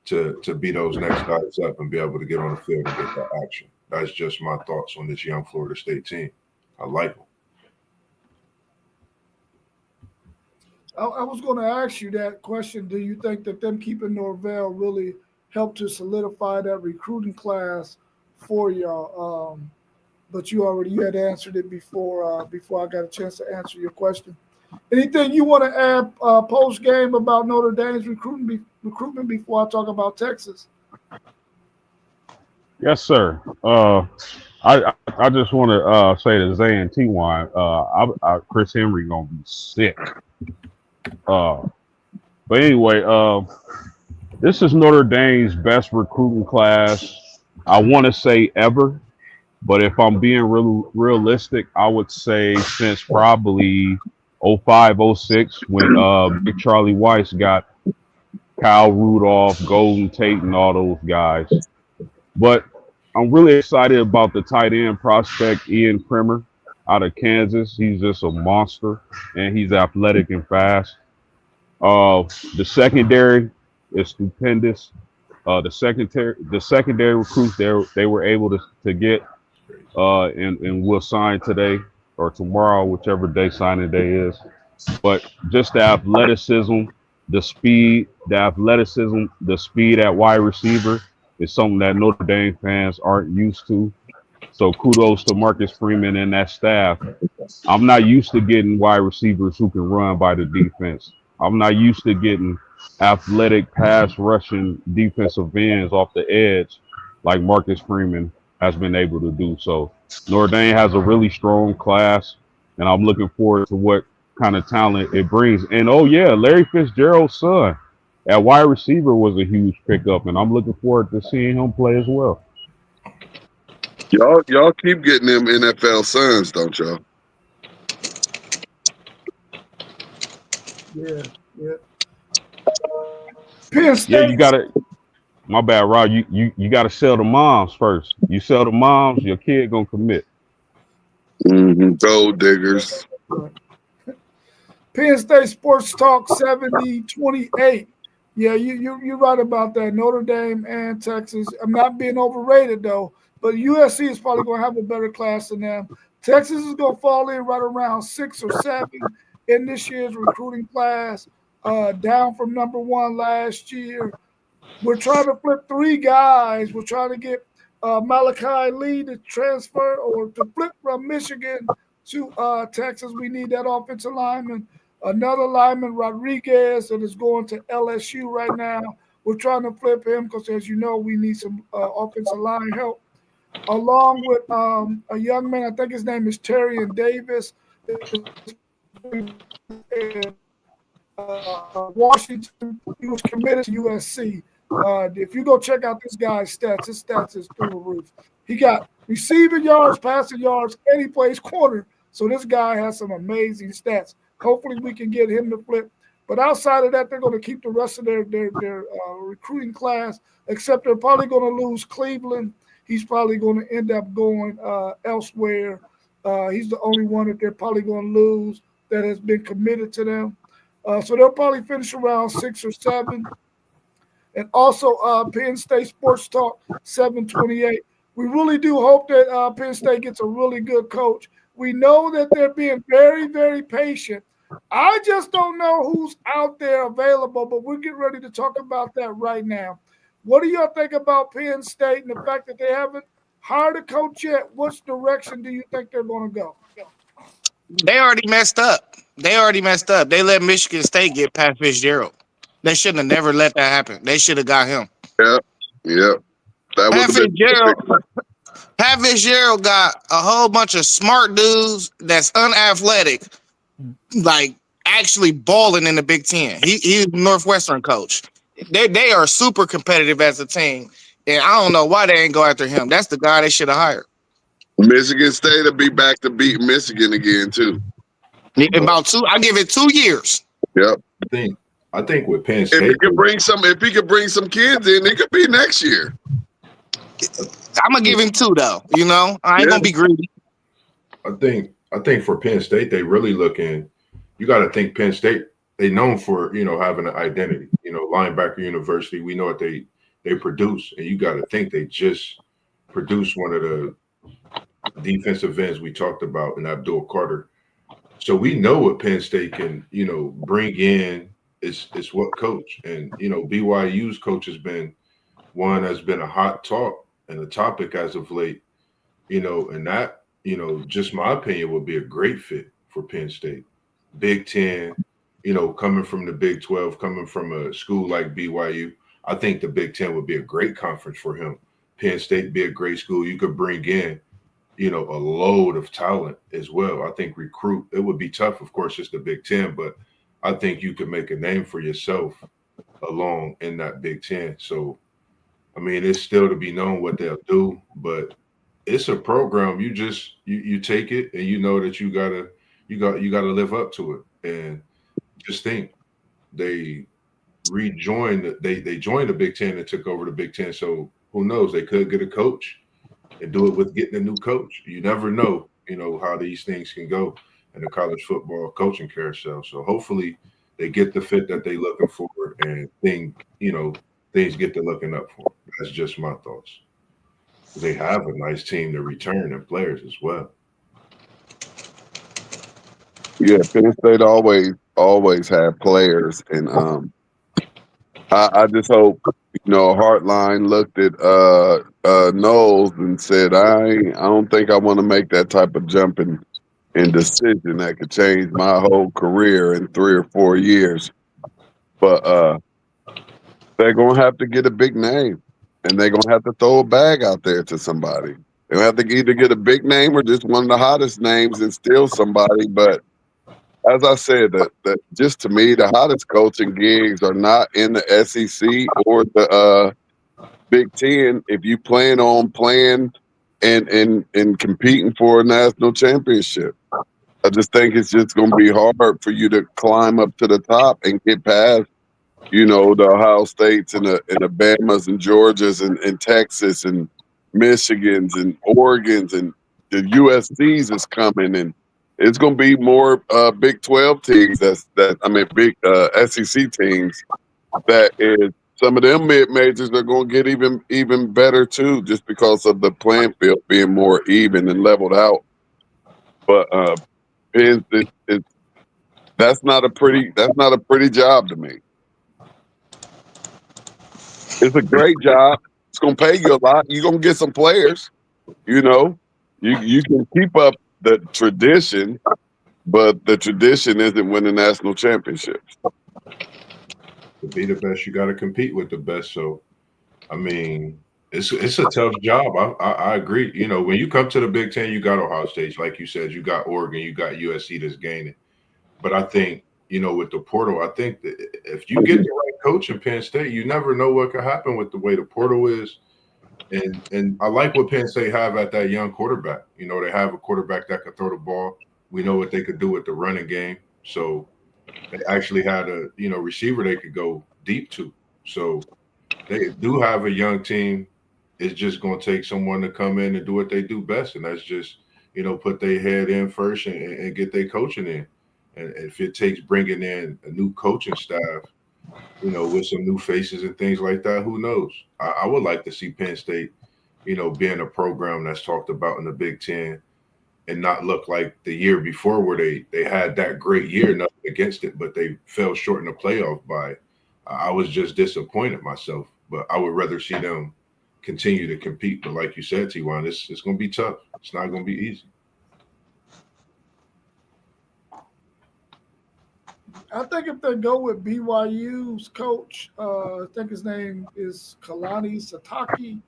to be those next guys up and be able to get on the field and get that action. That's just my thoughts on this young Florida State team. I like them. I was going to ask you that question. Do you think that them keeping Norvell really helped to solidify that recruiting class for y'all? But you had answered it before I got a chance to answer your question. Anything you want to add post game about Notre Dame's recruitment before I talk about Texas? Yes, sir. I just want to say to Zay and T-Wine, Chris Henry gonna be sick. But anyway, this is Notre Dame's best recruiting class, I want to say ever. But if I'm being realistic, I would say since probably 05, 06, when Big Charlie Weiss got Kyle Rudolph, Golden Tate, and all those guys. But I'm really excited about the tight end prospect, Ian Primer, out of Kansas. He's just a monster, and he's athletic and fast. The secondary is stupendous. The secondary recruits they were able to get and will sign today or tomorrow, whichever day signing day is. But just the athleticism, the speed at wide receiver is something that Notre Dame fans aren't used to. So kudos to Marcus Freeman and that staff. I'm not used to getting wide receivers who can run by the defense. I'm not used to getting athletic pass rushing defensive ends off the edge like Marcus Freeman has been able to do. So Notre Dame has a really strong class, and I'm looking forward to what kind of talent it brings. And oh yeah, Larry Fitzgerald's son at wide receiver was a huge pickup, and I'm looking forward to seeing him play as well. Y'all keep getting them NFL sons, don't y'all? Yeah. Penn State. Yeah, you got to. My bad, Rob. You got to sell the moms first. You sell the moms, your kid gonna commit. Gold diggers. Penn State Sports Talk 70-28. Yeah, you're right about that. Notre Dame and Texas. I'm not being overrated though, but USC is probably going to have a better class than them. Texas is going to fall in right around 6 or 7 in this year's recruiting class, down from number 1 last year. We're trying to flip 3 guys. We're trying to get Malachi Lee to transfer or to flip from Michigan to Texas. We need that offensive lineman. Another lineman, Rodriguez, that is going to LSU right now. We're trying to flip him because, as you know, we need some offensive line help. Along with a young man, I think his name is Terry and Davis, in Washington. He was committed to USC. If you go check out this guy's stats, his stats is through the roof. He got receiving yards, passing yards, and he plays corner. So this guy has some amazing stats. Hopefully, we can get him to flip. But outside of that, they're going to keep the rest of their recruiting class, except they're probably going to lose Cleveland. He's probably going to end up going elsewhere. He's the only one that they're probably going to lose that has been committed to them. So they'll probably finish around 6 or 7. And also Penn State Sports Talk 728. We really do hope that Penn State gets a really good coach. We know that they're being very, very patient. I just don't know who's out there available, but we're getting ready to talk about that right now. What do y'all think about Penn State and the fact that they haven't hired a coach yet? Which direction do you think they're going to go? They already messed up. They let Michigan State get Pat Fitzgerald. They shouldn't have never let that happen. They should have got him. Yep. Yep. That Pat was a bit. Pat Fitzgerald got a whole bunch of smart dudes that's unathletic, like actually balling in the Big Ten. He's a Northwestern coach. They are super competitive as a team, and I don't know why they ain't go after him. That's the guy they should have hired. Michigan State will be back to beat Michigan again too. In about 2, I give it 2 years. Yep. I think with Penn If State, he could bring some kids in, it could be next year. I'm gonna give him 2 though. You know, I ain't gonna be greedy. I think for Penn State, they really looking. You got to think Penn State. They known for having an identity. Linebacker University. We know what they produce, and you got to think they just produced one of the defensive ends we talked about in Abdul Carter. So we know what Penn State can bring in. Is what coach, and BYU's coach has been one that's been a hot talk and a topic as of late. And that just my opinion would be a great fit for Penn State. Big Ten, coming from the Big 12, coming from a school like BYU, I think the Big Ten would be a great conference for him. Penn State be a great school. You could bring in, a load of talent as well. I think recruit, it would be tough, of course, it's the Big Ten, but I think you could make a name for yourself along in that Big Ten. So, I mean, it's still to be known what they'll do, but it's a program. You just you take it, and you know that you gotta live up to it. And just think, they rejoined. They joined the Big Ten and took over the Big Ten. So who knows? They could get a coach and do it with getting a new coach. You never know. How these things can go in the college football coaching carousel. So hopefully they get the fit that they looking for, and things get to looking up for. That's just my thoughts. They have a nice team to return and players as well. Yeah, Penn State always have players, and I just hope Hartline looked at Knowles and said, I don't think I want to make that type of jump in decision that could change my whole career in 3 or 4 years. But they're gonna have to get a big name, and they're gonna have to throw a bag out there to somebody. They'll have to either get a big name or just one of the hottest names and steal somebody. But as I said, that just to me, the hottest coaching gigs are not in the SEC or the Big Ten. If you plan on playing and competing for a national championship, I just think it's just going to be hard for you to climb up to the top and get past, the Ohio States and the Bamas and Georgias and Texas and Michigans and Oregons, and the USC's is coming, and it's going to be more Big 12 teams. Big SEC teams. That is, some of them mid majors are going to get even better too, just because of the playing field being more even and leveled out. But that's not a pretty job to me. It's a great job. It's going to pay you a lot. You're going to get some players. You can keep up the tradition, but the tradition isn't winning national championships. To be the best, you got to compete with the best. So, I mean, it's a tough job. I agree. You know, when you come to the Big Ten, you got Ohio State, like you said, you got Oregon, you got USC that's gaining. But I think, you know, with the portal, I think that if you get the right coach in Penn State, you never know what could happen with the way the portal is. And I like what Penn State have at that young quarterback. You know, they have a quarterback that could throw the ball. We know what they could do with the running game. So they actually had a, you know, receiver they could go deep to. So they do have a young team. It's just going to take someone to come in and do what they do best, and that's just, you know, put their head in first and get their coaching in. And if it takes bringing in a new coaching staff, you know, with some new faces and things like that, who knows? I would like to see Penn State, you know, being a program that's talked about in the Big Ten and not look like the year before where they had that great year, nothing against it, but they fell short in the playoff by. I was just disappointed myself, but I would rather see them continue to compete. But like you said, T1, it's going to be tough. It's not going to be easy. I think if they go with BYU's coach, I think his name is Kalani Sataki.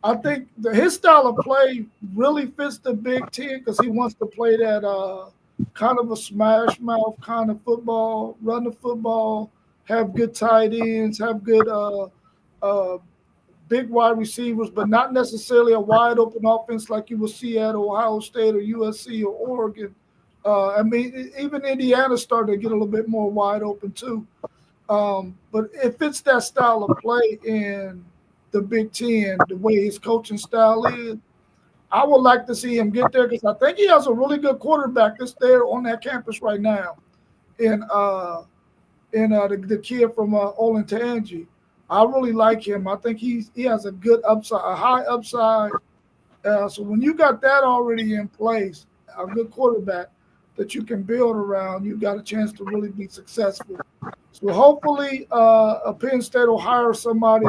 I think his style of play really fits the Big Ten because he wants to play that kind of a smash mouth kind of football, run the football, have good tight ends, have good uh, big wide receivers, but not necessarily a wide open offense like you will see at Ohio State or USC or Oregon. I mean, even Indiana started to get a little bit more wide open too. But it fits that style of play in the Big Ten, the way his coaching style is. I would like to see him get there because I think he has a really good quarterback that's there on that campus right now. And the kid from Olentangy. I really like him. I think he has a good upside, a high upside. So when you got that already in place, a good quarterback that you can build around, you got a chance to really be successful. So hopefully, a Penn State will hire somebody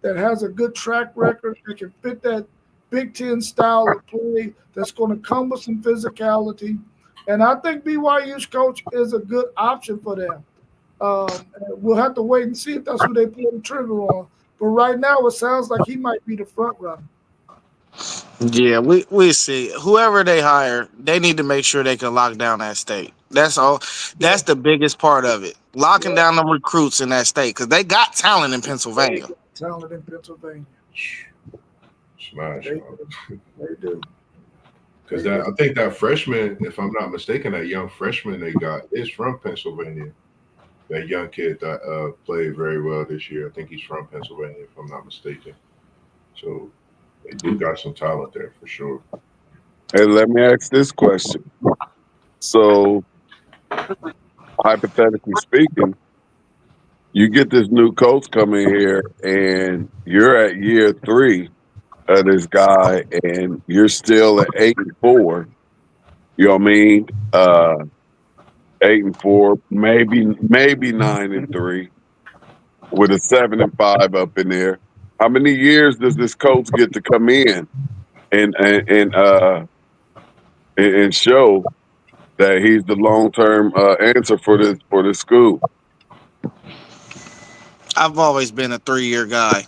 that has a good track record that can fit that Big Ten style of play. That's going to come with some physicality, and I think BYU's coach is a good option for them. We'll have to wait and see if that's who they pull the trigger on. But right now, it sounds like he might be the front runner. Yeah, we see. Whoever they hire, they need to make sure they can lock down that state. That's all. Yeah, That's the biggest part of it. Locking yeah, down them recruits in that state because they got talent in they Pennsylvania. got talent in Pennsylvania. Smash, They do. They do. because that I think that freshman, if I'm not mistaken, that young freshman they got is from Pennsylvania. That young kid that played very well this year. I think he's from Pennsylvania, if I'm not mistaken. So they do got some talent there for sure. Hey, let me ask this question. So, hypothetically speaking, you get this new coach coming here, and you're at year 3 of this guy, and you're still at 8-4. You know what I mean? 8-4, maybe 9-3, with a 7-5 up in there. How many years does this coach get to come in and and uh and show that he's the long term answer for this school? I've always been a 3-year guy.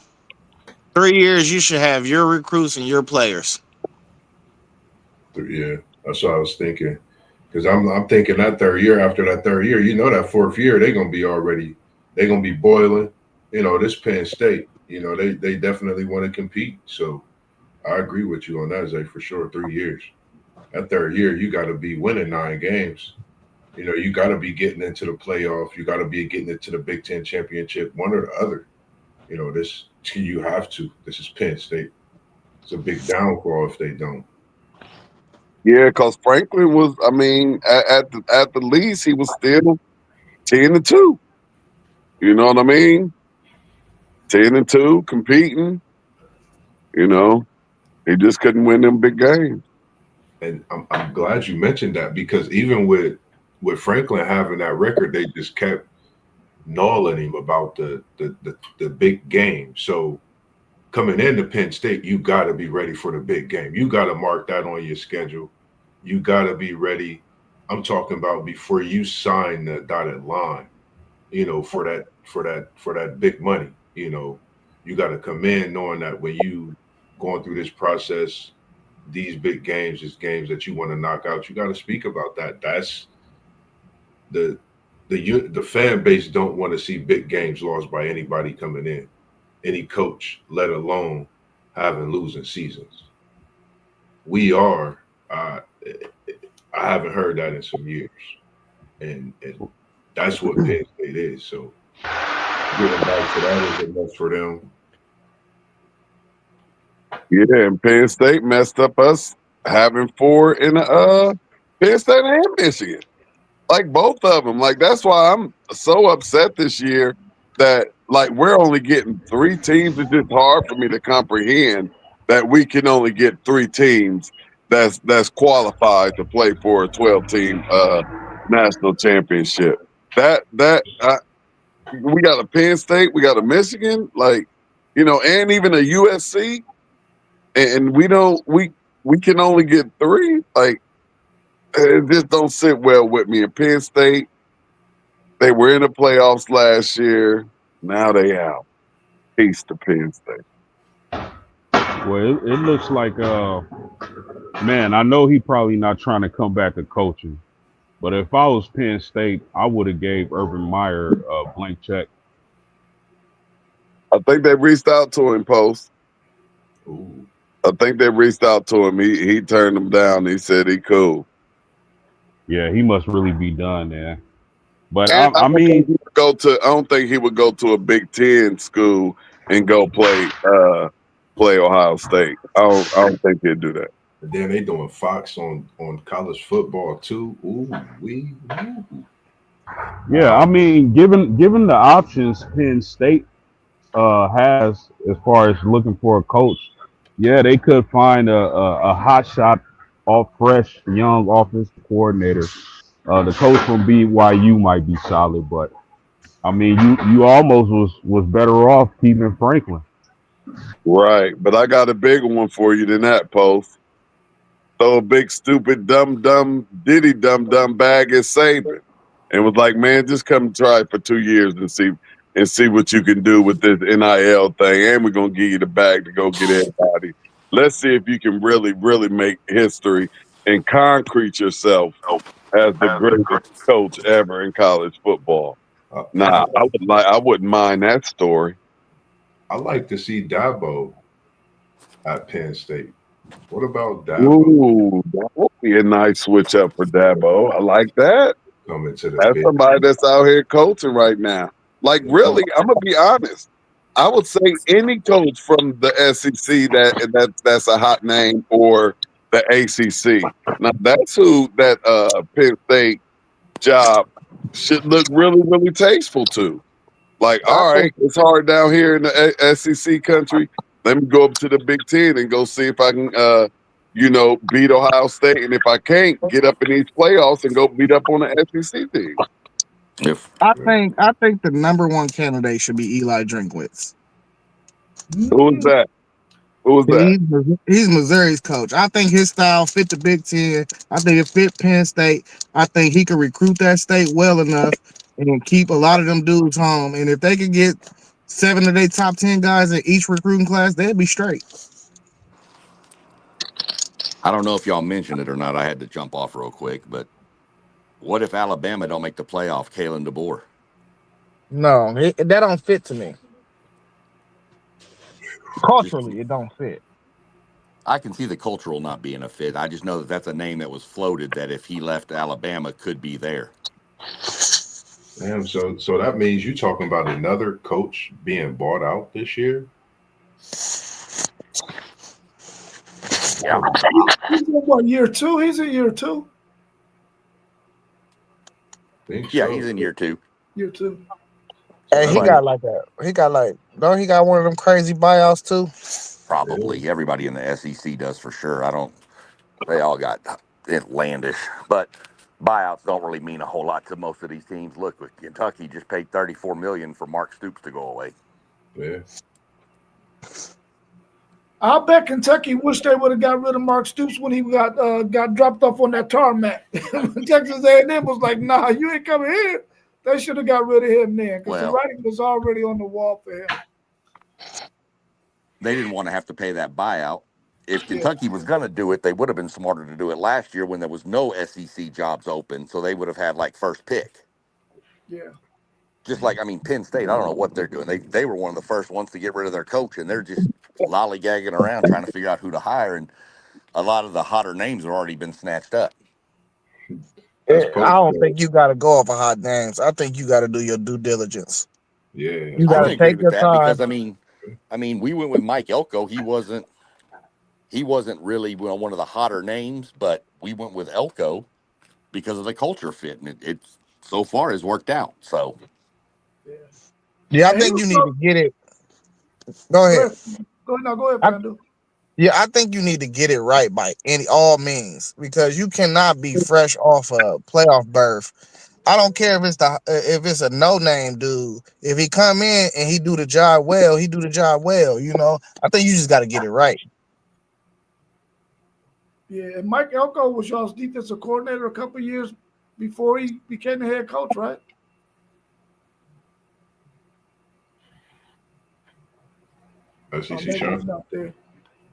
3 years, you should have your recruits and your players. Yeah, that's what I was thinking. Because I'm thinking that third year, after that third year, you know, that fourth year they're gonna be boiling. You know, this Penn State, you know, they definitely want to compete. So I agree with you on that, Zay, for sure. 3 years. That third year, you got to be winning 9 games. You know, you got to be getting into the playoff. You got to be getting into the Big Ten championship, one or the other. You know, this you have to. This is Penn State. It's a big downfall if they don't. Yeah, because Franklin was, I mean, at the least, he was still 10-2. You know what I mean? 10-2, competing. You know, he just couldn't win them big games. And I'm glad you mentioned that because even with Franklin having that record, they just kept gnawing him about the big game. So coming into Penn State, you got to be ready for the big game. You got to mark that on your schedule. You got to be ready. I'm talking about before you sign the dotted line, for that big money. You got to come in knowing that when you going through this process, these big games is games that you want to knock out. You got to speak about that. That's the the fan base don't want to see big games lost by anybody coming in, any coach, let alone having losing seasons. We are. Uh, I haven't heard that in some years, and that's what Penn State is. So getting back to that is enough for them. Yeah, and Penn State messed up us having four in Penn State and Michigan. Like both of them. Like that's why I'm so upset this year that like we're only getting three teams. It's just hard for me to comprehend that we can only get three teams that's qualified to play for a 12-team national championship. We got a Penn State, we got a Michigan, like and even a USC, and we can only get three. Like it just don't sit well with me. And Penn State, they were in the playoffs last year. Now they out. Peace to Penn State. Well, it looks like, man, I know he probably not trying to come back to coaching, but if I was Penn State, I would have gave Urban Meyer a blank check. I think they reached out to him, Post. Ooh. I think they reached out to him. He turned them down. He said he cool. Yeah, he must really be done there. But And I mean, I don't think he would go to a Big Ten school and go play Ohio State. I don't think he'd do that. And then they doing Fox on college football too. Ooh, yeah, I mean, given the options Penn State has as far as looking for a coach, yeah, they could find a hot shot, all fresh, young offensive coordinator. The coach from BYU might be solid, but I mean, you almost was better off keeping Franklin. Right. But I got a bigger one for you than that, Post. Throw a big, stupid, dumb, diddy dumb bag at Saban. And was like, man, just come try it for 2 years and see what you can do with this NIL thing. And we're gonna give you the bag to go get everybody. Let's see if you can really, really make history and concrete yourself as the greatest coach ever in college football. I, Nah, I, I wouldn't mind that story. I like to see Dabo at Penn State. What about Dabo Ooh, that would be a nice switch up for Dabo. I like that. coming to the That's big? somebody that's out here coaching right now. Like, really, I'm gonna be honest. I would say any coach from the SEC that's a hot name for the ACC. Now, that's who that Penn State job should look really, really tasteful to. Like, all right, it's hard down here in the SEC country. Let me go up to the Big Ten and go see if I can, beat Ohio State. And if I can't, get up in these playoffs and go beat up on the SEC team. If I think the number one candidate should be Eli Drinkwitz. Who was that? Who was that? He's Missouri's coach. I think his style fit the Big Ten. I think it fit Penn State. I think he could recruit that state well enough and keep a lot of them dudes home. And if they could get 7 of their top 10 guys in each recruiting class, they'd be straight. I don't know if y'all mentioned it or not, I had to jump off real quick, but what if Alabama don't make the playoff? Kalen DeBoer. No, that don't fit to me. Culturally, it don't fit. I can see the cultural not being a fit. I just know that that's a name that was floated that if he left Alabama could be there. Damn, so that means you talking about another coach being bought out this year? Yeah. He's in what, year two? He's in year two. Yeah, he's in year two. Year two. And he got don't he got one of them crazy buyouts too? Probably. Everybody in the SEC does for sure. They all got outlandish. But buyouts don't really mean a whole lot to most of these teams. Look, with Kentucky just paid $34 million for Mark Stoops to go away. Yeah. I bet Kentucky wish they would have got rid of Mark Stoops when he got dropped off on that tarmac. Texas A&M was like, "Nah, you ain't coming here." They should have got rid of him then because the Well, writing was already on the wall for him. they didn't want to have to pay that buyout. If Yeah, Kentucky was going to do it, they would have been smarter to do it last year when there was no SEC jobs open, so they would have had like first pick. yeah, Just like, I mean, Penn State, I don't know what they're doing. They were one of the first ones to get rid of their coach, and they're just lollygagging around trying to figure out who to hire. And a lot of the hotter names have already been snatched up. That's I post. don't think you got to go off of hot names. I think you got to do your due diligence. Yeah, You that's I got can to post. agree take with your that because time. I mean, we went with Mike Elko. He wasn't really one of the hotter names, but we went with Elko because of the culture fit, and it's so far has worked out. So yeah. Yeah, I And he think was you need to so, get it. Go go ahead. ahead, go ahead, I, Fandu. yeah, I think you need to get it right by all means because you cannot be fresh off a playoff berth. I don't care if it's a no name dude. If he come in and he do the job well, he do the job well. I think you just got to get it right. Yeah, and Mike Elko was y'all's defensive coordinator a couple years before he became the head coach, right? SEC Maybe champ. he's not there.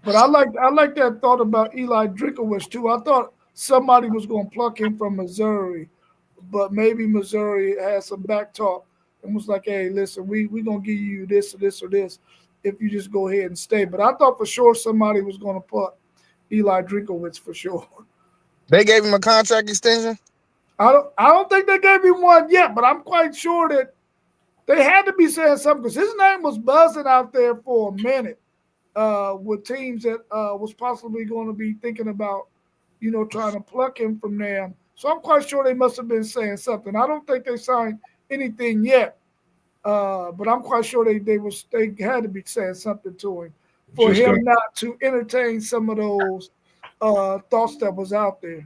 But I like that thought about Eli Drinkowitz too. I thought somebody was going to pluck him from Missouri, but maybe Missouri had some back talk and was like, "Hey, listen, we gonna give you this or this or this if you just go ahead and stay." But I thought for sure somebody was going to pluck Eli Drinkowitz for sure. They gave him a contract extension. I don't think they gave him one yet, but I'm quite sure that they had to be saying something because his name was buzzing out there for a minute with teams that was possibly going to be thinking about, trying to pluck him from them. So I'm quite sure they must have been saying something. I don't think they signed anything yet, but I'm quite sure they had to be saying something to him for Just got him not to entertain some of those thoughts that was out there.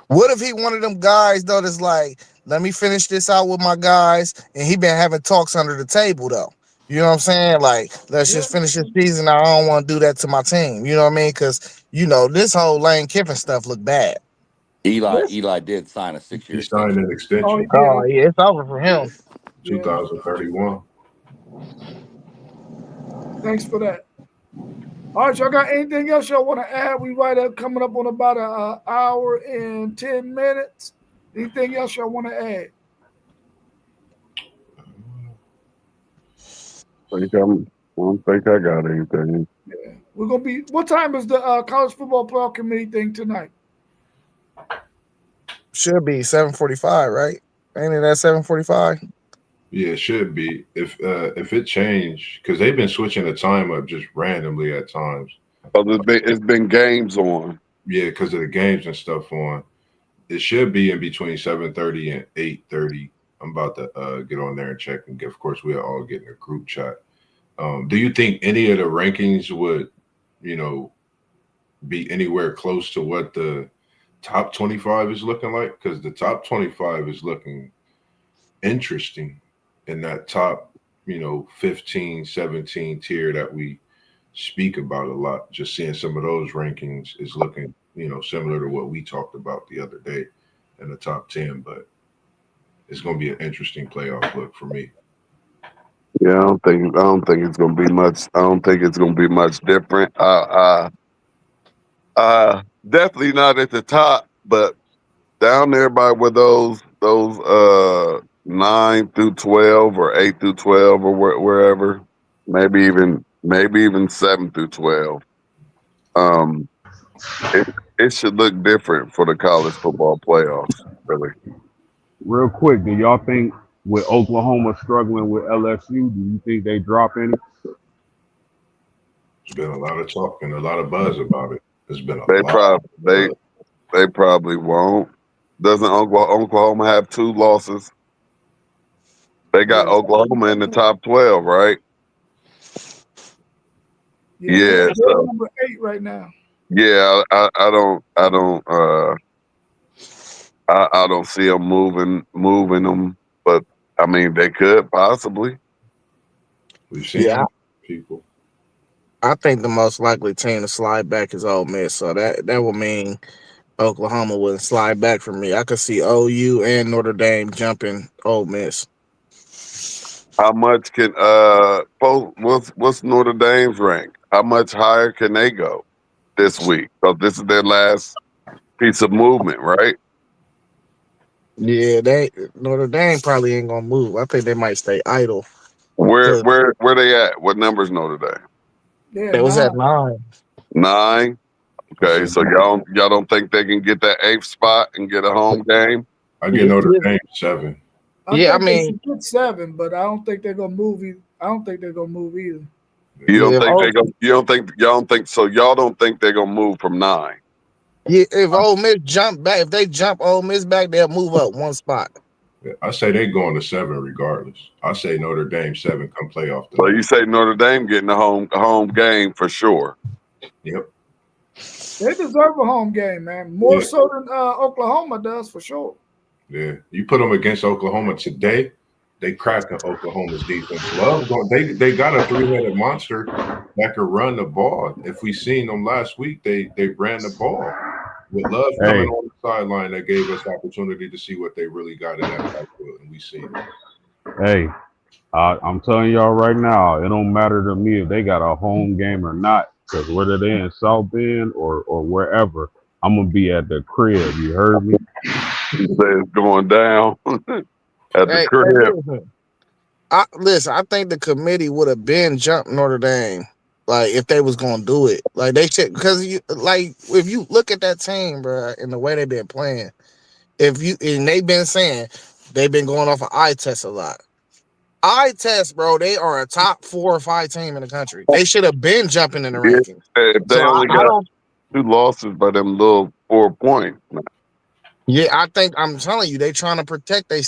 What if he one of them guys though that's like, let me finish this out with my guys, and he been having talks under the table though. You know what I'm saying? Like, let's Yeah, just finish this season. I don't want to do that to my team. You know what I mean? Because this whole Lane Kiffin stuff look bad. Eli yes. Eli did sign a he 6 year signed extension. an Oh, he extension. did. Oh Okay. yeah, it's over for Yeah, him. Yeah. 2031. Thanks for that. All right, y'all got anything else y'all want to add? We right up coming up on about an hour and 10 minutes. Anything else y'all want to add? I don't think I got anything. Yeah, we're gonna be. What time is the college football playoff committee thing tonight? Should be 7:45, right? Ain't it at 7:45? Yeah, it should be. If it changed, because they've been switching the time up just randomly at times. Oh, it's been games on. Yeah, because of the games and stuff on. It should be in between 7:30 and 8:30. I'm about to get on there and check and get. Of course, we'll all get in a group chat. Do you think any of the rankings would, you know, be anywhere close to what the top 25 is looking like? Because the top 25 is looking interesting in that top, 15, 17 tier that we speak about a lot. Just seeing some of those rankings is looking, similar to what we talked about the other day in the top 10, but it's going to be an interesting playoff look for me. Yeah, I don't think it's gonna be much. I don't think it's gonna be much different. Definitely not at the top, but down there by where those 9 through 12 or 8 through 12 or wherever, maybe even 7 through 12. Um, it it should look different for the college football playoffs. Really, Real quick, do y'all think with Oklahoma struggling with LSU, do you think they drop any? There's been a lot of talk and a lot of buzz about it. There's been a they lot probably of they buzz. they probably won't. Doesn't Oklahoma have 2 losses? They got Yes. Oklahoma in the top 12, right? Yeah, they're, Yeah. they're So number 8 right now. yeah, I don't see them moving them, but I mean they could possibly. We've seen Yeah, people. I think the most likely team to slide back is Ole Miss, so that would mean Oklahoma wouldn't slide back for me. I could see OU and Notre Dame jumping Ole Miss. How much can what's Notre Dame's rank? How much higher can they go this week? Because this is their last piece of movement, right? Yeah, they Notre Dame probably ain't gonna move. I think they might stay idle Where because where where they at? What numbers Notre Dame? Yeah, they was nah. at 9. 9. Okay, So so y'all don't think they can get that 8th spot and get a home game? I get Yeah, Notre Dame 7. I yeah, I think they mean, should get 7, but I don't think they're gonna move. I don't think they're gonna move either. You don't yeah, think they go? You don't think y'all don't think so? Y'all don't think they're gonna move from 9? if Ole Miss jump back, if they jump Ole Miss back, they'll move up one spot. I say they going to 7 regardless. I say Notre Dame 7 come playoff So time. you say Notre Dame getting a home game for sure? Yep. They deserve a home game, man. More Yeah. so than Oklahoma does for sure. Yeah. You put them against Oklahoma today, they cracked Oklahoma's defense. Love going. They got a 3-headed monster that could run the ball. If we seen them last week, they ran the ball. With Love coming Hey, on the sideline, that gave us opportunity to see what they really got in that backfield, and we seen it. hey, I'm telling y'all right now, it don't matter to me if they got a home game or not, because whether they're in South Bend or wherever, I'm gonna be at the crib. You heard me? You say it's going down at the Hey, crib. listen. I think the committee would have been jumped Notre Dame, like if they was gonna do it. Like they should, because if you look at that team, bro, and the way they've been playing, if you and they've been saying they've been going off of eye test a lot. Eye test, bro. They are a top 4 or 5 team in the country. They should have been jumping in the Yeah, rankings. if So they only I got don't. 2 losses by them little 4 points. Yeah, I think I'm telling you, they trying to protect their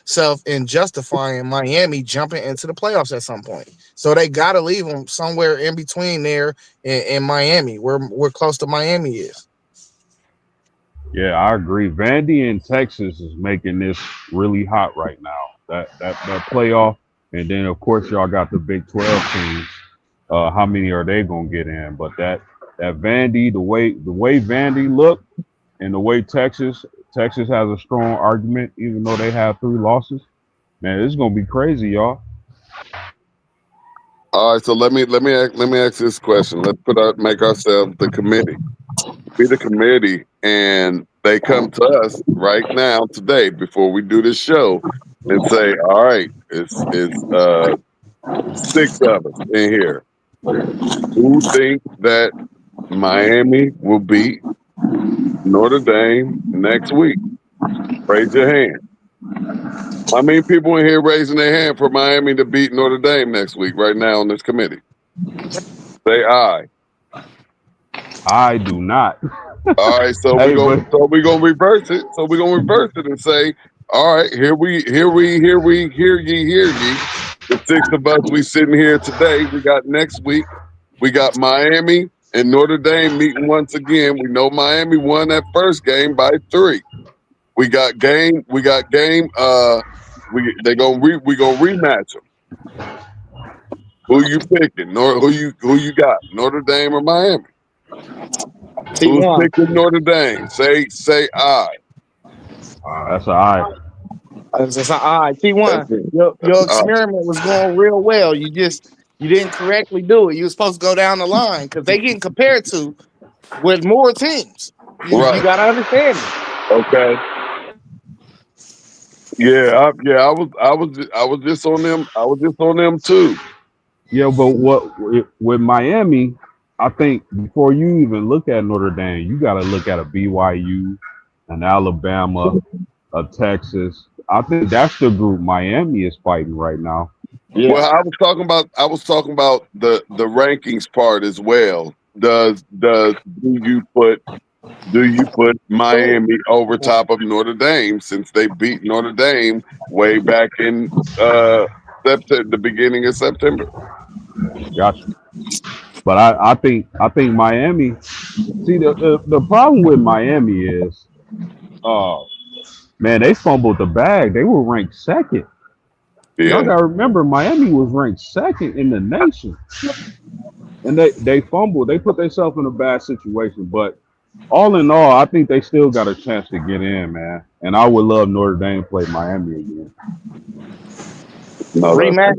self and justifying Miami jumping into the playoffs at some point. So they got to leave them somewhere in between there and Miami, where close to Miami is. Yeah, I agree. Vandy in Texas is making this really hot right now. That playoff, and then of course y'all got the Big 12 teams. How many are they gonna get in? But that Vandy, the way Vandy look, and the way Texas has a strong argument, even though they have 3 losses. Man, it's gonna be crazy, y'all. All right, so let me ask this question. Let's make ourselves the committee. Be the committee, and they come to us right now today before we do this show and say, "All right, it's 6 of us in here. Who think that Miami will beat Notre Dame next week? Raise your hand. How many people in here raising their hand for Miami to beat Notre Dame next week right now on this committee? Say aye. I do not. All right, so we're Hey, gonna but so we're gonna reverse it. So we're gonna reverse it and say, all right, hear ye. The 6 of us we sitting here today. We got next week. We got Miami and Notre Dame meeting once again. We know Miami won that first game by 3. We got game. We got game. We gonna rematch them. Who you picking? Who you got? Notre Dame or Miami? Who's T1. picking Notre Dame? Say aye. that's an I. That's all right. That's T1. it. Your Aye. experiment was going real well. You didn't correctly do it. You were supposed to go down the line because they getting compared to with more teams. You Right. got to understand it. Okay. Yeah. I was just on them. I was just on them too. Yeah, but with Miami, I think before you even look at Notre Dame, you got to look at a BYU, an Alabama, a Texas. I think that's the group Miami is fighting right now. Well, Yeah. I was talking about the rankings part as well. Do you put Miami over top of Notre Dame since they beat Notre Dame way back in September, the beginning of September? Gotcha. But I think Miami. See, the problem with Miami is, uh, man, they fumbled the bag. They were ranked second. Y'all Yeah. gotta remember, Miami was ranked second in the nation. and they fumbled. They put themselves in a bad situation. But all in all, I think they still got a chance to get in, man. And I would love Notre Dame play Miami again. No, Rematch.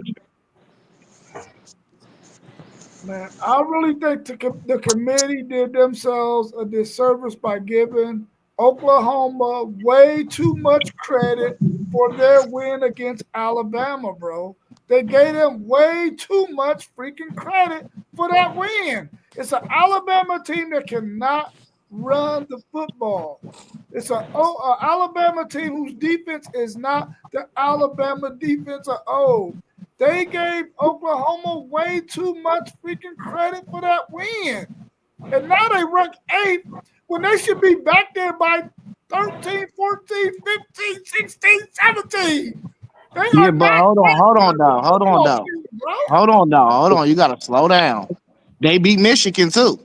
Man, I really think the committee did themselves a disservice by giving Oklahoma way too much credit for their win against Alabama, bro. They gave them way too much freaking credit for that win. It's an Alabama team that cannot run the football. It's an Alabama team whose defense is not the Alabama defense of old. They gave Oklahoma way too much freaking credit for that win. And now they rank 8th when they should be back there by 13, 14, 15, 16, 17. They Yeah, are but not hold on, now, hold on, football now, team, bro. hold on. You gotta slow down. They beat Michigan too.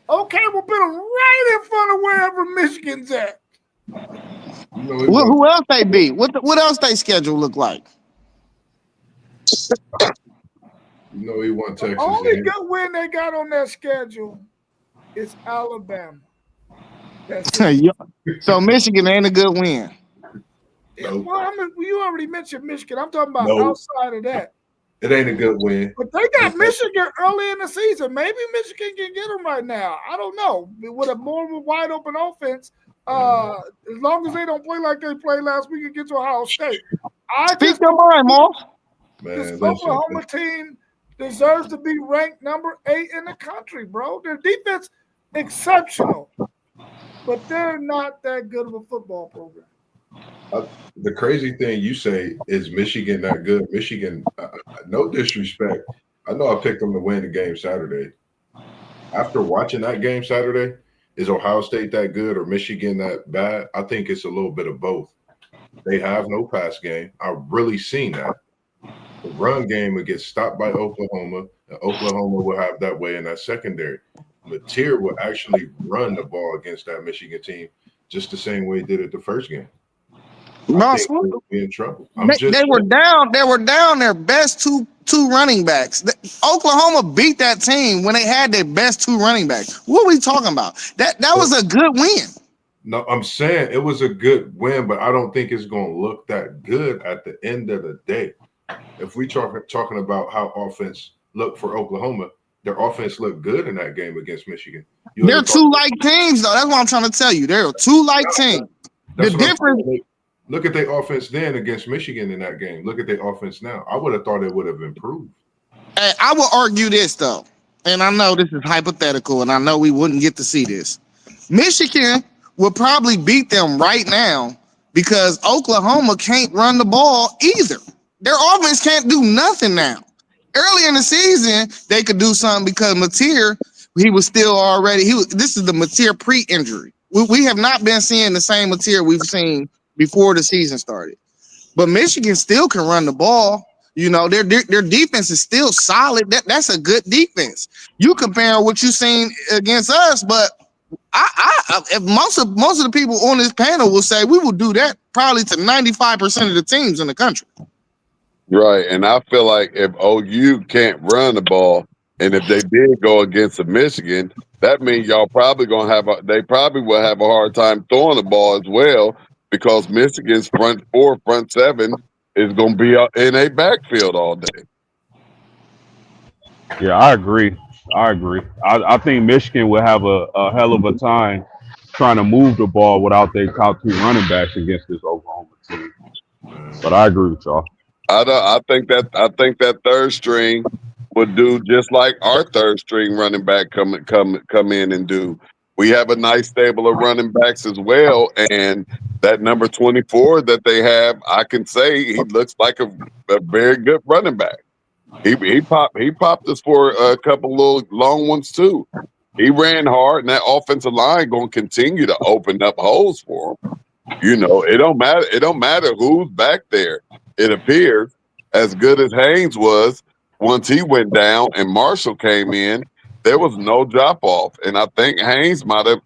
Okay, we'll put them right in front of wherever Michigan's at. You know, he won. Who else they beat? What else they schedule look like? You know, he won Texas. Only And good win they got on their schedule is Alabama. That's it. So Michigan ain't a good win. no, Well, I mean, you already mentioned Michigan. I'm talking about no, outside of that. it ain't a good win. But they got Michigan early in the season. Maybe Michigan can get them right now. I don't know. With a more wide open offense, as long as they don't play like they played last week against Ohio State. I Speak just your don't mind, think Moss. this Man, listen, Oklahoma team deserves to be ranked number 8 in the country, bro. Their defense exceptional, but they're not that good of a football program. the crazy thing you say is Michigan not good. Michigan, no disrespect. I know I picked them to win the game Saturday. After watching that game Saturday, is Ohio State that good or Michigan that bad? I think it's a little bit of both. They have no pass game. I've really seen that. The run game will get stopped by Oklahoma, and Oklahoma will have that way in that secondary. Mateer will actually run the ball against that Michigan team just the same way he did it the first game. I Moss, think we'll be in trouble. they were down. They were down their best two running backs. Oklahoma beat that team when they had their best 2 running backs. What are we talking about? That was a good win. No, I'm saying it was a good win, but I don't think it's going to look that good at the end of the day. If we talking about how offense looked for Oklahoma, their offense looked good in that game against Michigan. They're 2 like teams, though. That's what I'm trying to tell you. They're 2 like teams. The That's what I'm difference. saying. Look at their offense then against Michigan in that game. Look at their offense now. I would have thought it would have improved. I will argue this though, and I know this is hypothetical, and I know we wouldn't get to see this. Michigan would probably beat them right now because Oklahoma can't run the ball either. Their offense can't do nothing now. Early in the season, they could do something because Mateer, he was still already. This is the Mateer pre-injury. We have not been seeing the same Mateer we've seen before the season started. But Michigan still can run the ball. You know, their defense is still solid. That's a good defense. You compare what you've seen against us, but if most of the people on this panel will say we will do that probably to 95% of the teams in the country. Right. And I feel like if OU can't run the ball, and if they did go against a Michigan, that means y'all probably they probably will have a hard time throwing the ball as well, because Michigan's front 4, front 7 is going to be in a backfield all day. Yeah, I agree. I think Michigan will have a hell of a time trying to move the ball without their top 2 running backs against this Oklahoma team. But I agree with y'all. I think that third string would do just like our third string running back come in and do. We have a nice stable of running backs as well, and that number 24 that they have, I can say he looks like a very good running back. He popped us for a couple little long ones too. He ran hard, and that offensive line going to continue to open up holes for him. You know, it don't matter. It don't matter who's back there. It appears, as good as Haynes was, once he went down and Marshall came in, there was no drop off. And I think Haynes might have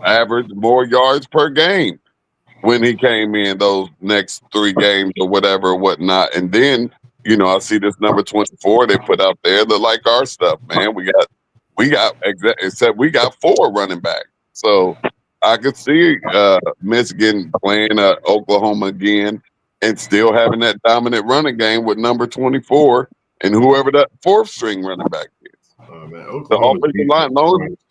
averaged more yards per game when he came in those next 3 games or whatever, whatnot. And then I see this number 24 they put out there that like our stuff, man. Except we got 4 running backs. So I could see Michigan playing Oklahoma again and still having that dominant running game with number 24 and whoever that 4th string running back is. Man, The Oklahoma's offensive line,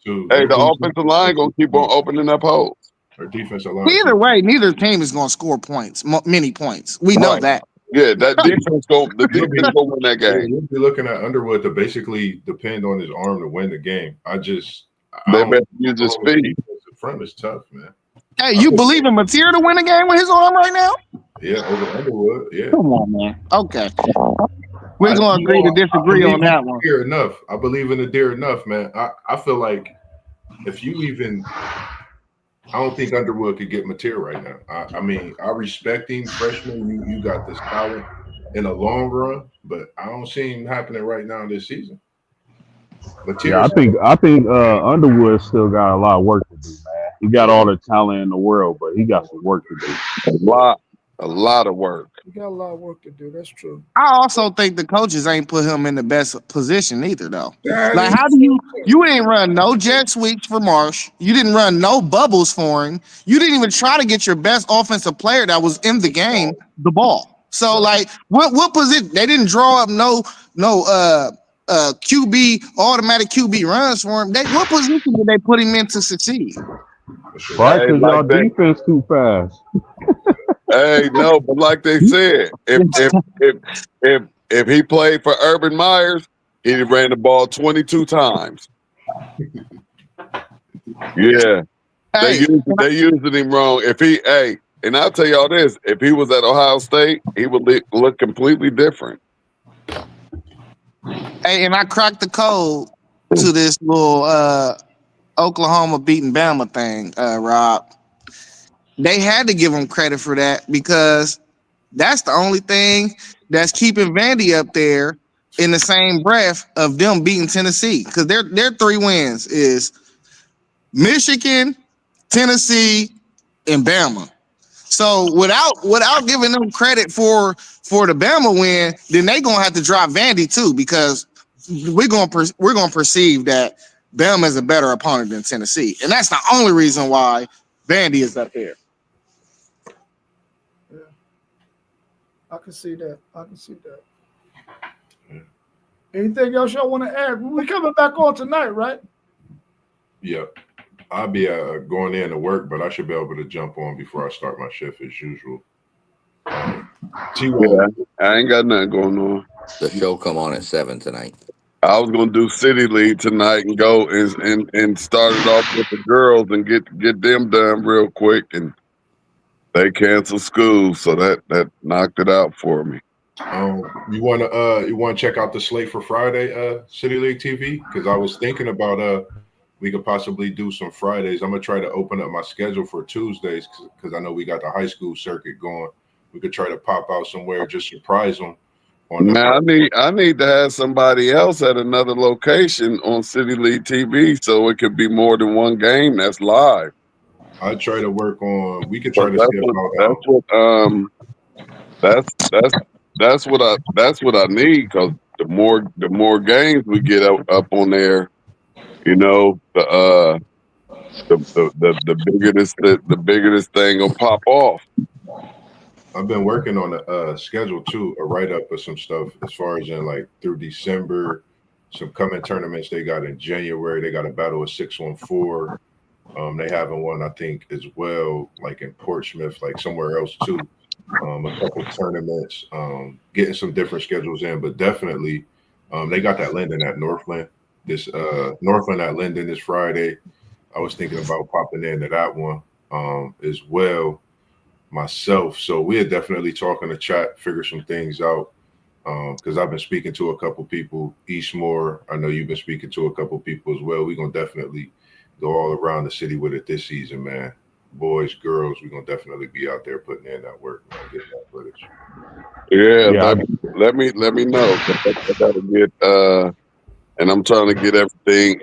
too. the offensive line gonna keep on opening up holes. Our defensive line. Either way, neither team is going to score points, many points. We know that. Yeah, the defense gonna win that game. We'll be looking at Underwood to basically depend on his arm to win the game. They better use his speed. The front is tough, man. Hey, you believe in Mateer to win a game with his arm right now? Yeah, over Underwood. Yeah. Come on, man. Okay. We're going to agree to disagree on that one. I believe in the deer enough, man. I feel like if you even, I don't think Underwood could get Mateer right now. I mean, I respect him, freshman. You got this talent in the long run, but I don't see him happening right now this season. Yeah, I think Underwood still got a lot of work to do, man. He got all the talent in the world, but he got some work to do. A lot of work. You got a lot of work to do. That's true. I also think the coaches ain't put him in the best position either, though. That Like, is how do you ain't run no jet sweeps for Marsh? You didn't run no bubbles for him. You didn't even try to get your best offensive player that was in the game the ball. So, like, what position? They didn't draw up no QB automatic QB runs for him. What position did they put him in to succeed? Right, because y'all defense too fast. Hey, no, but like they said, if he played for Urban Myers, he ran the ball 22 times. Yeah, they used him wrong. And I'll tell y'all this: if he was at Ohio State, he would look completely different. Hey, and I cracked the code to this little Oklahoma beating Bama thing, Rob. They had to give him credit for that because that's the only thing that's keeping Vandy up there in the same breath of them beating Tennessee. Because their 3 wins is Michigan, Tennessee, and Bama. So without giving them credit for the Bama win, then they gonna have to drop Vandy too, because we're gonna perceive that Bama is a better opponent than Tennessee, and that's the only reason why Vandy is up there. Yeah, I can see that. Yeah. Anything else y'all want to add? We're coming back on tonight, right? Yep. I'll be going in to work, but I should be able to jump on before I start my shift as usual. I ain't got nothing going on. The show come on at 7 tonight. I was gonna do City League tonight and go and start it off with the girls and get them done real quick, and they canceled school, so that knocked it out for me. You wanna check out the slate for Friday, City League TV? Because I was thinking about we could possibly do some Fridays. I'm gonna try to open up my schedule for Tuesdays because I know we got the high school circuit going. We could try to pop out somewhere, just surprise them. Now I need to have somebody else at another location on City League TV so it could be more than one game that's live. I try to work on. We could try to that's what I need, because the more games we get up on there, the bigger this thing will pop off. I've been working on a schedule too, a write up of some stuff as far as in like through December, some coming tournaments they got in January. They got a battle of 614. They having one, I think, as well, like in Portsmouth, like somewhere else too. A couple of tournaments, getting some different schedules in, but definitely they got that Linden at Northland. This Northland at Linden this Friday. I was thinking about popping into that one as well myself. So we are definitely talking to chat, figure some things out. Because I've been speaking to a couple people, Eastmore. I know you've been speaking to a couple people as well. We're gonna definitely go all around the city with it this season, man. Boys, girls, we're gonna definitely be out there putting in that work, man, getting that footage. Yeah. Let me know. I gotta get and I'm trying to get everything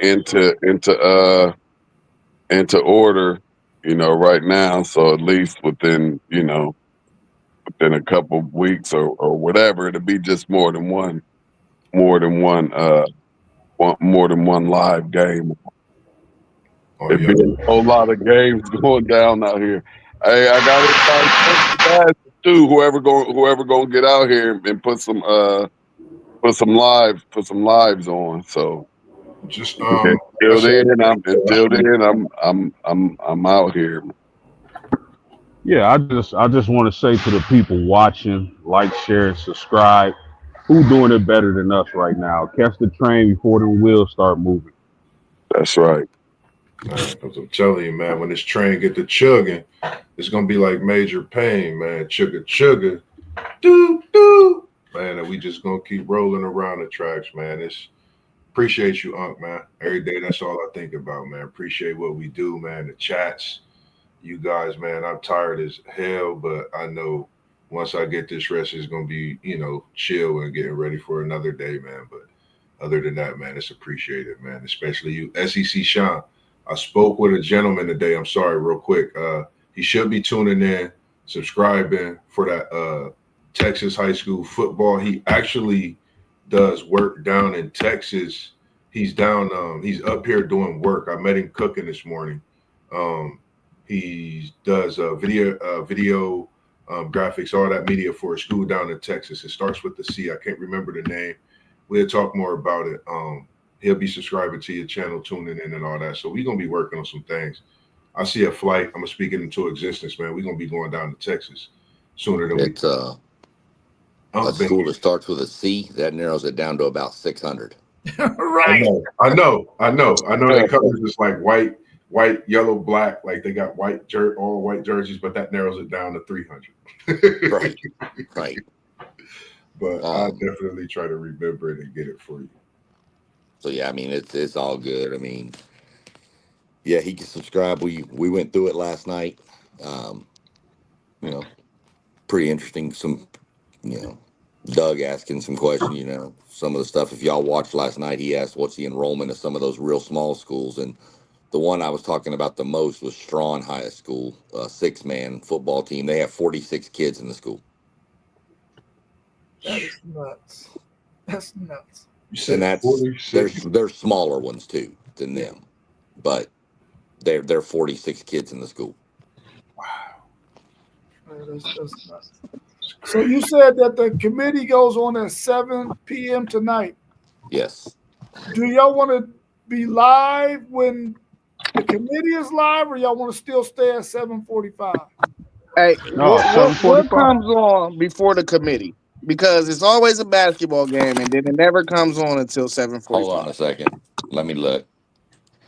into order, right now. So at least within, within a couple of weeks or whatever. It'll be just more than one more than one live game. Oh It'd yeah, be a whole lot of games going down out here. Hey, I got it too. Whoever gonna get out here and put some lives on. So just until that's then, I'm out here. Yeah, I just want to say to the people watching, like, share, and subscribe. Who doing it better than us right now? Catch the train before the wheels start moving. That's right. because I'm telling you, man, when this train get to chugging, it's gonna be like Major Pain, man. Chugga chugga, doo doo, man. And we just gonna keep rolling around the tracks, man. It's appreciate you, Unc, man. Every day, that's all I think about, man. Appreciate what we do, man. The chats, you guys, man. I'm tired as hell, but I know once I get this rest, it's gonna be, chill and getting ready for another day, man. But other than that, man, it's appreciated, man. Especially you, SEC Sean. I spoke with a gentleman today. I'm sorry, real quick. He should be tuning in, subscribing for that Texas high school football. He actually does work down in Texas. He's down. He's up here doing work. I met him cooking this morning. He does video graphics, all that media for a school down in Texas. It starts with the C. I can't remember the name. We'll talk more about it. He'll be subscribing to your channel, tuning in and all that. So we're going to be working on some things. I see a flight. I'm going to speak it into existence, man. We're going to be going down to Texas sooner than It's a school that starts with a C. That narrows it down to about 600. Right. I know. They colors just like white, yellow, black. Like they got all white jerseys, but that narrows it down to 300. Right. But I'll definitely try to remember it and get it for you. So yeah, I mean it's all good. I mean, yeah, he can subscribe. We went through it last night. Pretty interesting. Some, Doug asking some questions. Some of the stuff. If y'all watched last night, he asked what's the enrollment of some of those real small schools, and the one I was talking about the most was Strawn High School, 6-man football team. They have 46 kids in the school. That is nuts. That's nuts. You said And that's 46. there's smaller ones too than them, but they're 46 kids in the school. Wow. That's nuts. So you said that the committee goes on at 7 p.m. tonight. Yes. Do y'all want to be live when the committee is live, or y'all want to still stay at 7:45? Hey, No, what 7:45. comes on before the committee? Because it's always a basketball game, and then it never comes on until 7:45. Hold on a second. Let me look.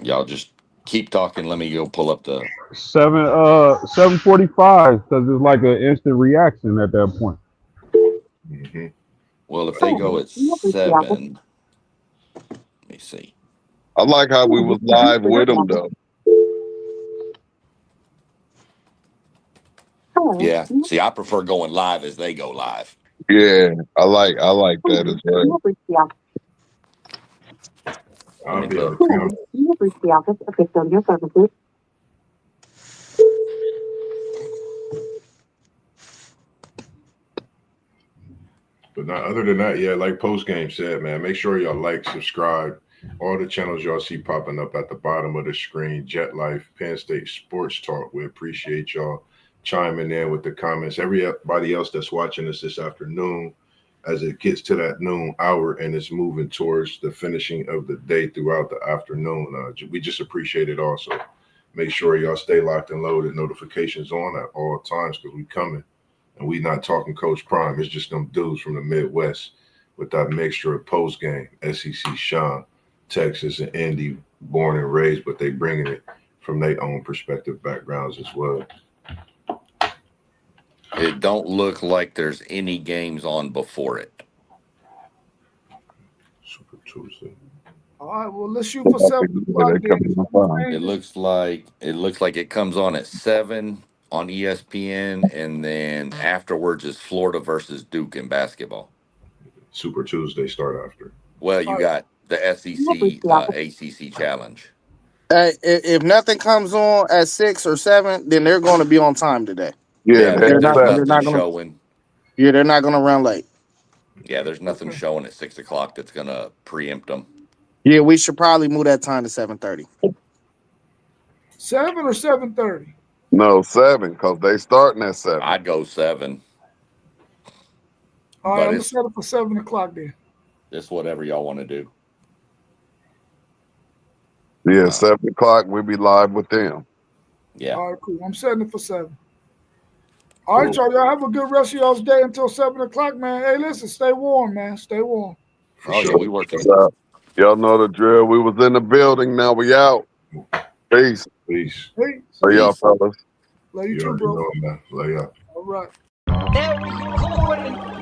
Y'all just keep talking. Let me go pull up the. 7:45 because it's like an instant reaction at that point. Mm-hmm. Well, if they go at 7, let me see. I like how we was live with them though. Yeah. See, I prefer going live as they go live. Yeah, I like that as well. I'll be look. able to. But not other than that, yeah, like post game said, man, make sure y'all like, subscribe. All the channels y'all see popping up at the bottom of the screen. Jet Life, Penn State Sports Talk. We appreciate y'all chiming in with the comments. Everybody else that's watching us this afternoon, as it gets to that noon hour and it's moving towards the finishing of the day throughout the afternoon. We just appreciate it also. Make sure y'all stay locked and loaded, notifications on at all times because we coming. And we not talking Coach Prime. It's just them dudes from the Midwest with that mixture of post game, SEC Sean, Texas, and Indy, born and raised, but they bringing it from their own perspective backgrounds as well. It don't look like there's any games on before it. Super Tuesday. All right, well, let's shoot for 7:45. It looks like it comes on at 7 on ESPN, and then afterwards is Florida versus Duke in basketball. Super Tuesday start after. Well, you got the SEC ACC challenge. If nothing comes on at 6 or 7, then they're going to be on time today. Yeah, There's They're not nothing going to. showing. Yeah, they're not gonna run late. Yeah, there's nothing Okay. showing at 6 o'clock that's gonna preempt them. Yeah, we should probably move that time to 7:30. 7 or 7:30? No, 7, because they starting at 7. I'd go 7, All right, but I'm gonna it's set it for 7 o'clock then. whatever y'all want to do. Yeah, Uh, 7 o'clock, we'll be live with them. Yeah. All right, cool. I'm setting it for 7. All right, y'all have a good rest of y'all's day until 7 o'clock, man. Hey, listen, stay warm, man. Stay warm. For Oh sure. yeah, we working. Y'all know the drill. We was in the building. Now we out. Peace. Peace. Hey, For y'all fellas. love you You too, already bro. know, man. Lay up. All right. They're recording.